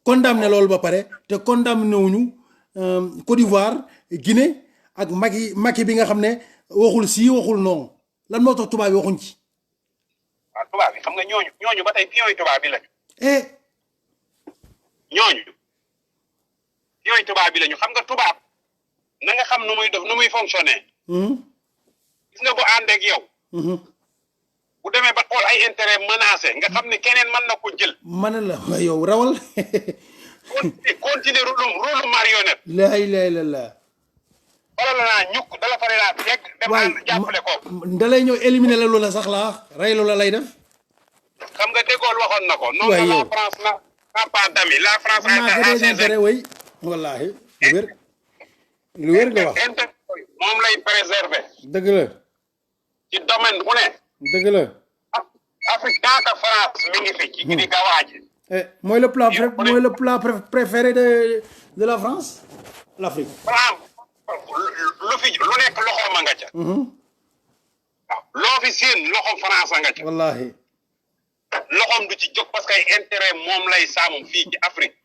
A: condamné loolu ba pare te condamné wuñu Côte d'Ivoire Guinée ak Macky bi nga xam ne waxul si waxul non lan moo tax tubaab yi waxuñ ci
B: waaw tubaab yi xam nga ñooñu ba tey pion yi tubaab bi lañu ñooñu tubaab bi lañu xam nga tubaab na nga xam nu muy def nu muy fonctionner gis nga bu ànd ak yow bu demee ba xool ay intérêt menacé nga xam ne keneen mën na ko jël
A: mën la waaye yow rawal
B: continuer rôle marionnette
A: laa ilaaha illallaah
B: xoolal naa ñukk dala fare naa teg dem ànd jàppale ko
A: dalay ñëw éliminer la loola sax laa rey loola lay def
B: xam nga De Gaulle waxoon na ko non la France n'a pas d'amis la France
A: a des intérêts way wallaahi lu wér nga wax
B: moom lay préserver
A: dëgg la
B: ci domaine bu ne.
A: dëgg la.
B: Afrique ñaata France mi ngi fi ci di gawaaji.
A: mooy le plat préféré de la France l'Afrique.
B: France lu nekk loxoom a nga ca. loo fi seen loxo France a nga ca.
A: wallahi
B: loxoom du ci jóg parce que ay intérêt moom lay sàmm fii ci Afrique.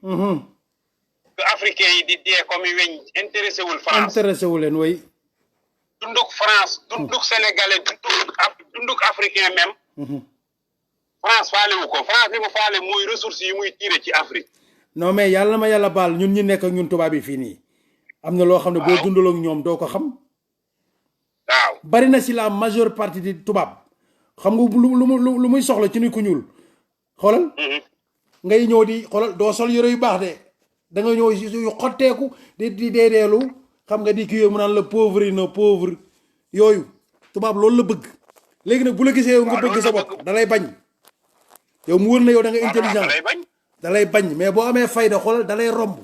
B: que africain yi di dee comme weñ intéressé wul France.
A: intéressé wu leen way.
B: dunduk France dunduk sénégalais dunduk africain même. France faale wu ko France li mu faale mooy ressources yi muy tiré ci Afrique.
A: non mais yàlla ma yàlla baal ñun ñi nekk ak ñun tubaab yi fii nii. am na loo xam ne boo dundaloo ak ñoom doo ko xam.
B: waaw
A: bari na si la majeure partie di tubaab. xam nga lu muy soxla ci ni ku ñuul. xoolal. ngay ñëw di xoolal doo sol yére yu baax de. da nga ñëw yu xotteeku di deedeelu xam nga di kii yooyu mu naan la pauvre yi na pauvre yooyu tubaab loolu la bëgg. léegi nag bu la gisee yow nga bëgg sa bopp da lay bañ. yow mu wër na yow da nga intelligent da lay bañ mais boo amee fayda xoolal da lay romb.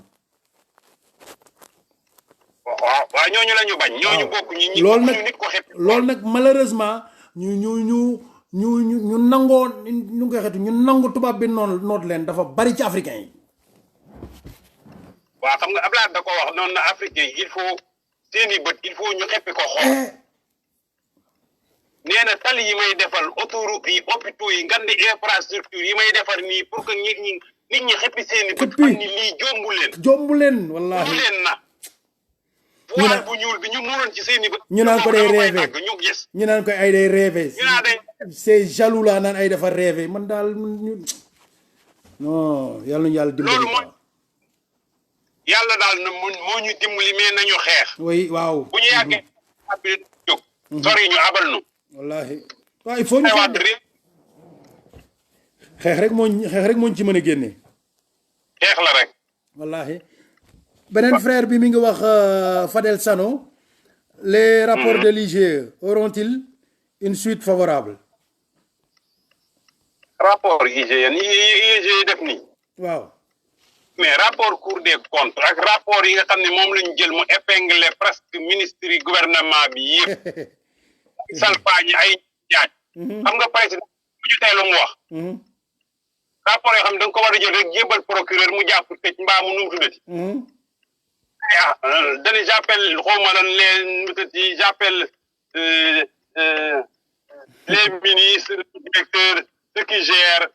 B: waaw ñooñu la ñu bañ. ñooñu bokk ñi
A: loolu nag
B: nit ko xet.
A: loolu nag malheureusement ñu nangoo ñu koy xeetu ñu nangu tubaab bi noot leen dafa bari ci africain yi.
B: waaw xam nga Abdoulaye da ko wax noonu na africain yi il faut seeni bët il faut ñu xeppi ko xool. nee na tali yi may defal autoroute yi hôpitaux yi ngandi infrastructure yi may defar nii pour que nit ñi xeppi seeni bët xam ni lii jombu leen
A: wallaahi
B: mu leen na voile bu ñuul bi ñu muuroon ci seeni bët
A: ñu naan ko day rêvé
B: ñu gis
A: ñu naan ko ay day rêvé
B: ñu naan day
A: c'est jaloux la naan ay dafa rêvé man daal non yàlla nañu yàlla dimbali
B: loolu mooy yàlla daal na moo ñu dimbali mais nañu xeex
A: oui waaw
B: bu ñu yàggee abi jóg sori ñu abal nu
A: wallahi waaw il faut ñu xeex rek mooñ ci mën a génne
B: xeex la rek
A: wallahi beneen frère bi mi ngi wax Fadel Sano les rapports de l'IGE auront-ils une suite favorable
B: rapport IGE def nii
A: waaw
B: mais rapport Cour des comptes ak rapport yi nga xam ne moom lañu jël mu épinglé presque ministre yi gouvernement bi yëpp salfaañi ay jaaj xam nga président bu ñu tey lu mu wax rapport yoo xam ne da nga ko war a jël rek jébal procureur mu jàpp tëj mbaa mu nu mu tuddati dañu j'appelle xawma lan les j'appelle les ministres directeurs ceux qui gèrent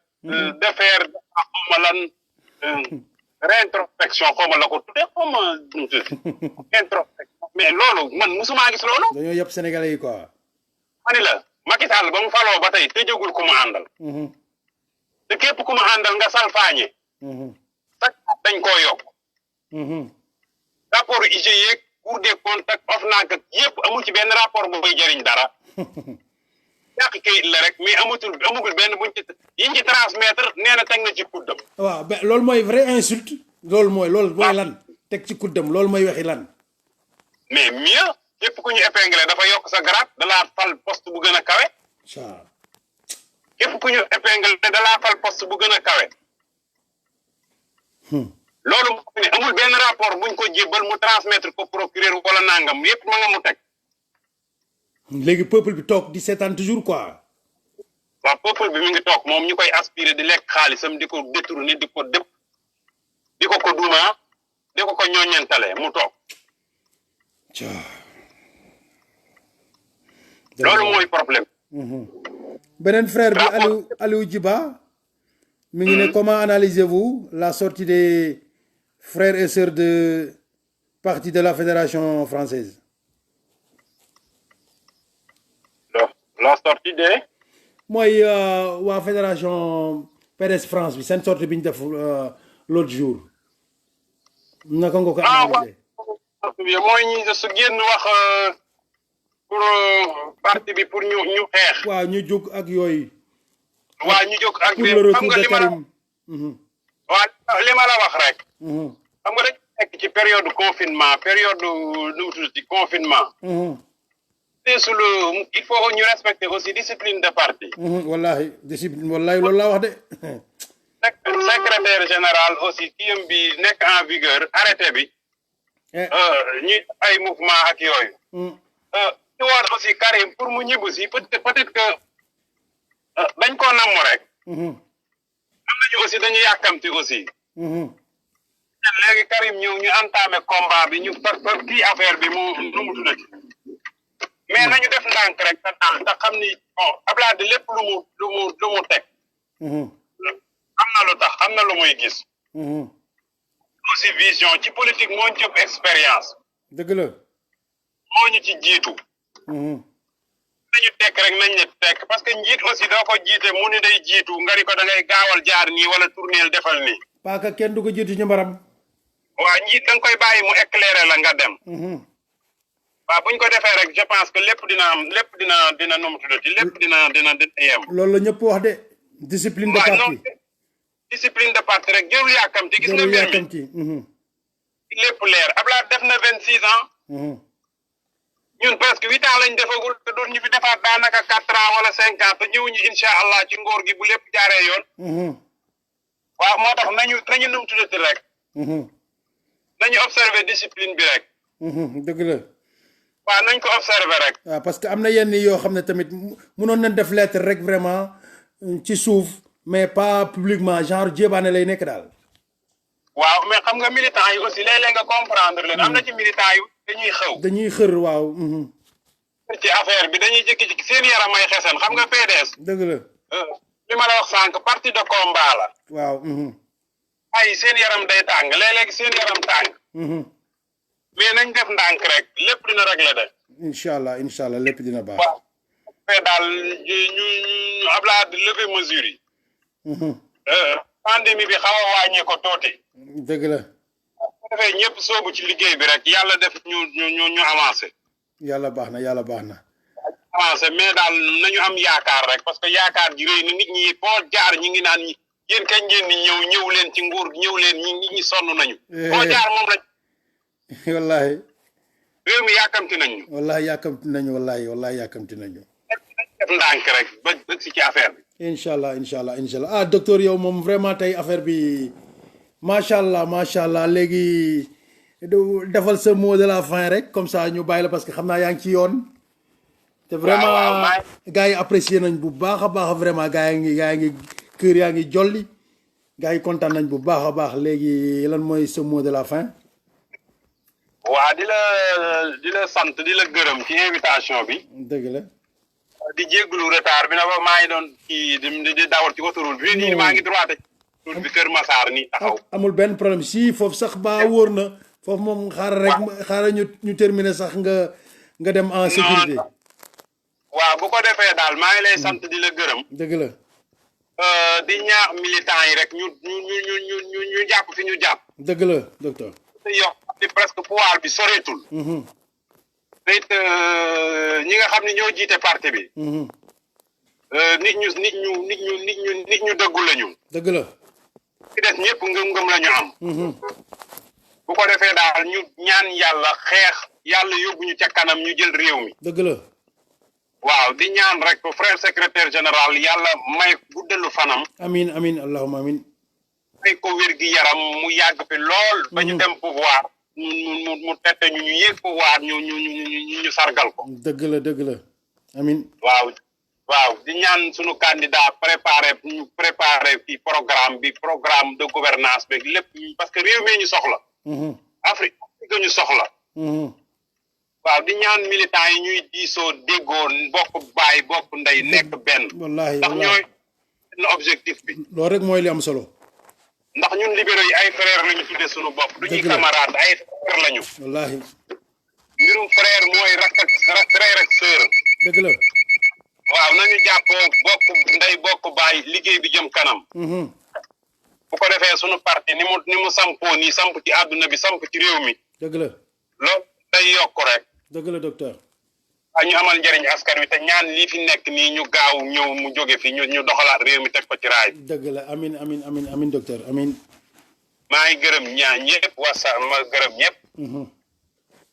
B: d'affaires xawma lan réintrospection xawma la ko tuddee xawma introspection mais loolu man musuma gis loolu
A: dañoo yëpp sénégalais yi quoi
B: mani la Macky Sall ba mu faloo ba tey tëjagul ku mu àndal te képp ku mu àndal nga salfaañe sax dañ koo yokk rapport IGE Cour des comptes ak OFNAC ak yëpp amul ci benn rapport bu koy jëriñ dara yàq kayit la rek mais amugul benn buñ ci yiñ ci transmettre nee na teg na ci kuddam
A: waaw loolu mooy vraie insulte loolu mooy lan teg ci kuddam loolu mooy waxi lan
B: mais mieux képp ku ñu épinglé dafa yokk sa grade da laa fal poste bu gën a kawe képp ku ñu épinglé da laa fal poste bu gën a kawe loolu moo ne amul benn rapport buñ ko jébbal mu transmettre ko procureur wala nangam yépp ma nga mu teg
A: léegi peuple bi toog di seetaan toujours quoi
B: waaw peuple bi mi ngi toog moom ñu koy aspirer di lekk xaalisam di ko détourner di ko dëpp di ko duuma di ko ñooñentale mu toog loolu mooy problème
A: beneen frère bi Aliou Djiba mi ngi ne comment analysez-vous la sortie des frères et sœurs de parti de la Fédération française
B: la sortie des
A: mooy waa fédération PDS France bi seen sortie bi ñu def l'autre jour naka nga ko analysé
B: mooy ñi su génn wax pour parti bi pour ñu xeex
A: waaw ñu jóg ak yooyu
B: waaw ñu jóg ak
A: pour le retour de Karim
B: waaw li ma la wax rek xam nga dañ nekk ci période confinement période nu mu tudd ci confinement il faut ñu respecter aussi discipline de parti
A: wallahi discipline wallahi loolu laa wax de
B: secrétaire général aussi kiyam bi nekk en vigueur arrêté bi ñuy ay mouvement ak yooyu ñu woon aussi Karim pour mu ñibbu si peut-être que dañ koo namm rek. am nañu aussi dañu yàkkamti aussi. léegi Karim ñëw ñu entamé combat bi ñu kii affaire bi mu nu mu tuddati. mais nañu def ndànk rek te xam ni bon Abdoulaye lépp lu mu teg. am na lu tax am na lu muy gis. aussi vision ci politique moo ñu ci ëpp expérience.
A: dëgg la.
B: moo ñu ci jiitu. nañu tekk rek nañ ne tekk parce que njiit aussi doo ko jiite mu ni day jiitu nga ni ko da ngay gaawal jaar nii wala tourneel defal nii.
A: paaka kenn du ko jiitu ñu mbaram.
B: waaw njiit da nga koy bàyyi mu éclairer la nga dem. waaw bu ñu ko defee rek je pense que lépp dina nu mu tuddati lépp dina yem.
A: loolu la ñëpp wax de. discipline de parti
B: discipline de parti rek jërul yàkkamti gis nga mbir mi lépp leer Abdoulaye def na 26 ans. ñun presque 8 ans lañ defagul te doon ñu fi defaat daanaka 4 ans wala 5 ans te ñëwuñu incha allah ci ngóor gi bu lépp jaaree yoon. waaw moo tax nañu nu mu tuddati rek. nañu observer discipline bi rek.
A: dëgg la.
B: waaw nañ ko observer rek.
A: waaw parce que am na yenn yoo xam ne tamit mënoon nañ def lettre rek vraiment ci suuf mais pas publiquement genre jébaane lay nekk daal.
B: waaw mais xam nga militants yi aussi léeg-léeg nga comprendre leen am na ci militants yu dañuy
A: xër waaw.
B: ci affaire bi dañuy jékki-jékki seen yaram ay xesen xam nga PDS.
A: dëgg la.
B: li ma la wax sànq parti de combat la.
A: waaw.
B: ay seen yaram day tàng léeg-léeg seen yaram tàng. mais nañ def ndànk rek lépp dina régler de.
A: incha allah lépp dina baax.
B: waaw mais daal ñu Abdoulaye lever mesures yi. pandémie bi xaw a wàññi ko tuuti.
A: dëgg la.
B: bu defee ñëpp soobu ci liggéey bi rek yàlla def ñu avancé.
A: yàlla baax na.
B: avancé mais daal nañu am yaakaar rek parce que yaakaar ji rëy na nit ñi foo jaar ñi ngi naan yéen kañ ngeen di ñëw leen ci nguur ñëw leen nit ñi sonn nañu. foo jaar moom lañ.
A: wallaahi.
B: réew mi yàkkamti nañu.
A: wallaahi yàkkamti nañu.
B: def ndànk rek ba si ci affaire bi.
A: incha allah ah docteur yow moom vraiment tey affaire bi macha allah léegi defal sa mot de la fin rek comme ça ñu bàyyi la parce que xam naa yaa ngi ci yoon. te vraiment gars yi apprécier nañ bu baax a baax vraiment gars yaa ngi kër yaa ngi jolli gars yi kontaan nañ bu baax a baax léegi lan mooy sa mot de la fin.
B: waa di la sant di la gërëm ci invitation bi.
A: dëgg la.
B: di jégalu retard bi na ba maa ngi doon di dawal ci autoroute bi nii maa ngi droit route bi Kër Massar nii taxaw.
A: amul benn problème si foofu sax ba wóor na foofu moom xaaral ñu terminer sax nga dem en sécurité.
B: waaw bu ko defee daal maa ngi lay sant di la gërëm.
A: dëgg la.
B: di ñaax militants yi rek ñu jàpp fi ñu jàpp.
A: dëgg la docteur.
B: yokk di presque pouvoir bi soreetul. te it ñi nga xam ne ñoo jiite parti bi. nit ñu dëggu lañu.
A: dëgg la.
B: ci des ñëpp ngëm-ngëm la ñu am. bu ko defee daal ñu ñaan yàlla xeex yàlla yóbbu ñu ca kanam ñu jël réew mi.
A: dëgg la.
B: waaw di ñaan rek frère secrétaire général yàlla may guddalu fanam.
A: amiin allahumma amiin.
B: may ko wér gi yaram mu yàgg fi lool. ba ñu dem pouvoir. mu tette ñu yéeg pouvoir ñu sargal ko.
A: dëgg la amiin.
B: waaw di ñaan sunu candidat préparé fii programme de gouvernance beeg lépp parce que réew mi ñu soxla. Afrique ñu soxla. waaw di ñaan militants yi ñuy diisoo déggoo bokk baay bokk ndey nekk benn.
A: wallaahi
B: ndax ñooy benn objectif bi.
A: loolu rek mooy li am solo.
B: ndax ñun libéraux yi ay frère lañu tuddee sunu bopp. du ñuy camarade ay frère lañu.
A: wallaahi.
B: mbirum frère mooy frère ak sœur.
A: dëgg la.
B: waaw nañu jàppoo bokk ndey bokk baay liggéey bi jëm kanam. bu ko defee sunu parti ni mu sampoo nii samp ci àdduna bi samp ci réew mi.
A: dëgg la.
B: loolu day yokk rek.
A: dëgg la docteur.
B: ñu amal njëriñ askan wi te ñaan lii fi nekk nii ñu gaaw ñëw mu jóge fi ñu doxalaat réew mi teg ko ci raay.
A: dëgg la amiin docteur amiin.
B: maa ngi gërëm ñëpp ma gërëm ñëpp.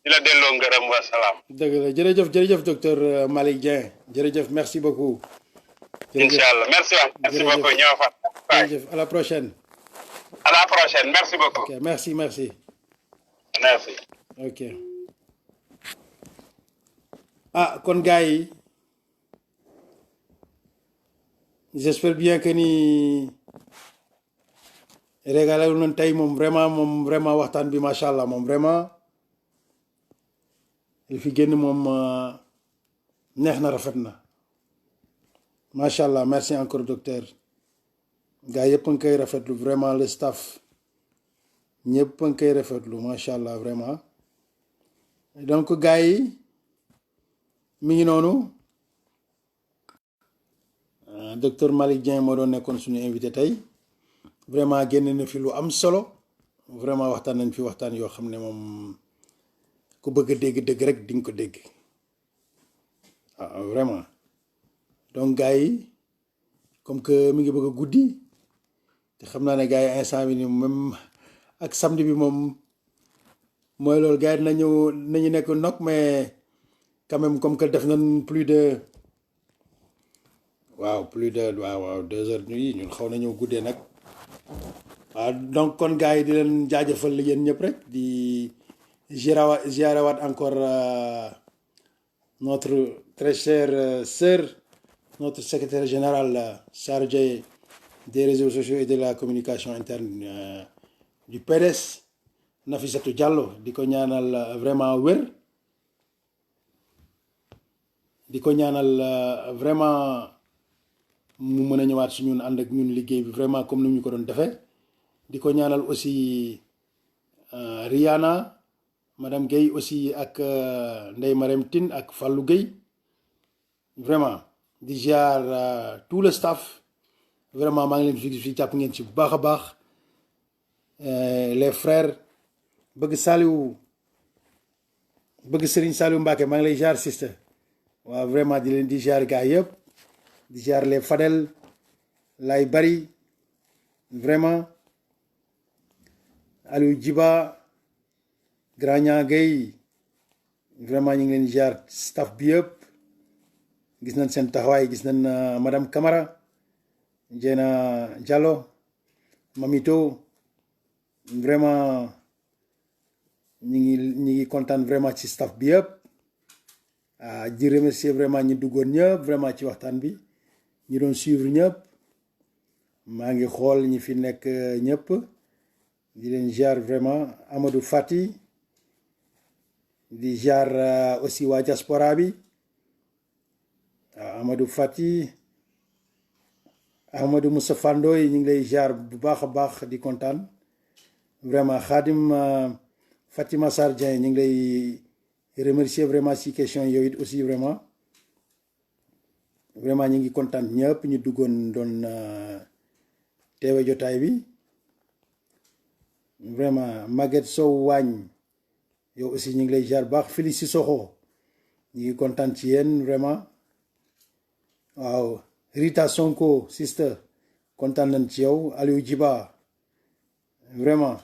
B: di la delloo ngërëm wasalaam.
A: dëgg la jërëjëf docteur Malick Dieng jërëjëf merci beaucoup.
B: incha allah merci beaucoup ñoo fa.
A: jërëjëf à la prochaine.
B: merci beaucoup.
A: ok merci.
B: merci.
A: ok. ah kon gars yi j'espère bien que ni régalé wu nañ tey moom vraiment waxtaan bi macha allah moom vraiment li fi génn moom neex na rafet na macha allah merci encore docteur gars yëpp a ngi koy rafetlu vraiment le staff ñëpp a ngi koy rafetlu macha allah vraiment donc gars yi mi ngi noonu docteur Malick Dieng moo doon nekkoon suñu invité tey vraiment génn na fi lu am solo vraiment waxtaan nañ fi waxtaan yoo xam ne moom ku bëgg a dégg dëgg rek di nga ko dégg waaw vraiment donc gars yi comme que mi ngi bëgg a guddi te xam naa ne gars yi instant bi ni même ak samedi bi moom mooy loolu gars yi nañu nekk nag mais quand même comme que def nañ plus de waaw 2 heures nuit ñun xaw nañoo guddee nag waaw donc kon gars yi di leen jaajëfal yéen ñëpp rek di ziarawaat encore notre très chère sœur notre secrétaire général chargé des réseaux sociaux et de la communication interne du PDS Nafissatou Diallo di ko ñaanal vraiment wér di ko ñaanal vraiment mu mën a ñëwaat si ñun ànd ak ñun liggéey bi vraiment comme ni ñu ko doon defee di ko ñaanal aussi Rihanna madame Guèye aussi ak Ndeye Marème Tine ak Fallou Guèye vraiment di ziar tout le staff vraiment maa ngi leen fi jàpp ngeen ci bu baax a baax les frères bëgg Serigne Saliou Mbacké maa ngi lay ziar sister waaw vraiment di leen di ziar gars yëpp di ziar les Fadel lay bari vraiment Aliou Djiba Grand Niang Gueye vraiment ñu ngi leen ziar staff bi yëpp gis nañ seen taxawaay gis nañ madame Camara Diena Diallo Mamito vraiment ñi ngi kontaan vraiment ci staff bi yëpp di remercier vraiment ñi duggoon ñëpp vraiment ci waxtaan bi ñi doon suivre ñëpp maa ngi xool ñi fi nekk ñëpp di leen ziar vraiment Amadou Fati di ziar aussi waa diaspora bi Amadou Fati Amadou Moustapha Ndoye ñu ngi lay ziar bu baax a baax di kontaan vraiment Khadim Fatima Sarr Dieng ñu ngi lay remercier vraiment ci question yooyu it aussi vraiment ñu ngi kontaan ñëpp ñu duggoon doon teewe jotaay bi vraiment Maguette Sow waañ yow aussi ñu ngi lay ziar baax Félix Sissoko ñu ngi kontaan ci yéen vraiment waaw Rita Sonko sister kontaan nañ ci yow Aliou Djiba vraiment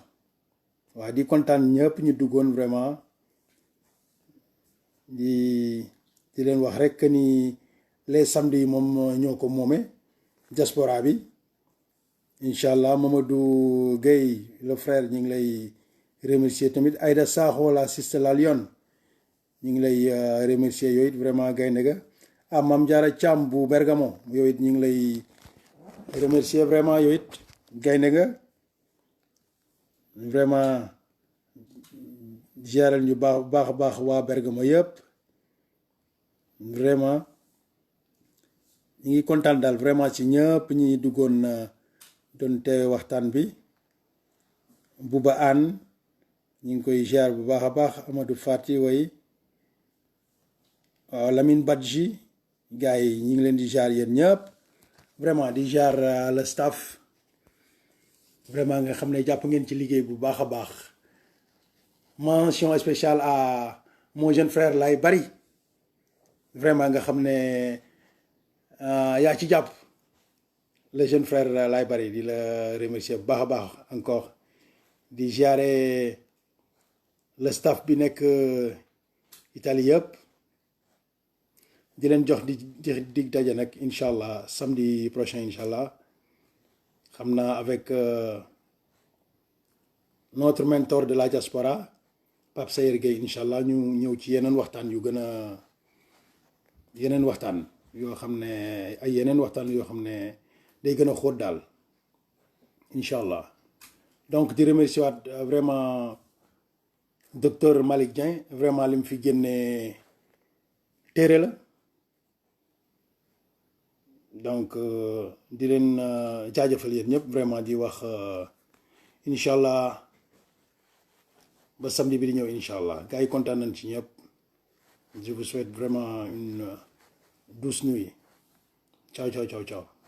A: waaw di kontaan ñëpp ñu duggoon vraiment di leen wax rek que ni les samedis moom ñoo ko moome diaspora bi incha allah Mamadou Gueye le frère ñu ngi lay remercier tamit Aïda Sakho la sister la Lyon ñu ngi lay remercier yooyu it vraiment gaynde ga Mame Diarra Thiam bu Bergamo yooyu it ñu ngi lay remercier vraiment yooyu it gaynde ga vraiment ziaral ñu baax a baax waa Bergamo yëpp vraiment ñu ngi kontaan daal vraiment ci ñëpp ñi duggoon doon teewe waxtaan bi Bouba Anne ñu ngi koy ziar bu baax a baax Amadou Fati way waaw Lamine Badji gars yi ñu ngi leen di ziar yéen ñëpp vraiment di ziar le staff vraiment nga xam ne jàpp ngeen ci liggéey bu baax a baax mention spéciale à mon jeune frère Lay Bari vraiment nga xam ne yaa ci jàpp le jeune frère Lay Bari di la remercier bu baax a baax encore di ziare le staff bi nekk Italie yëpp di leen jox dig daje nag incha allah samedi prochain incha allah xam naa avec notre mentor de la diaspora Pape Sayer Gueye incha allah ñu ñëw ci yeneen waxtaan yu gën a yeneen waxtaan yoo xam ne ay yeneen waxtaan yoo xam ne day gën a xóot daal incha allah donc di remercier waat vraiment docteur Malick Dieng vraiment li mu fi génnee téere la donc di leen jaajëfal yéen ñëpp vraiment di wax incha allah ba samedi bi di ñëw incha allah gars yi kontaan nañ ci ñëpp je vous souhaite vraiment une douce nuit ciao ciao ciao ciao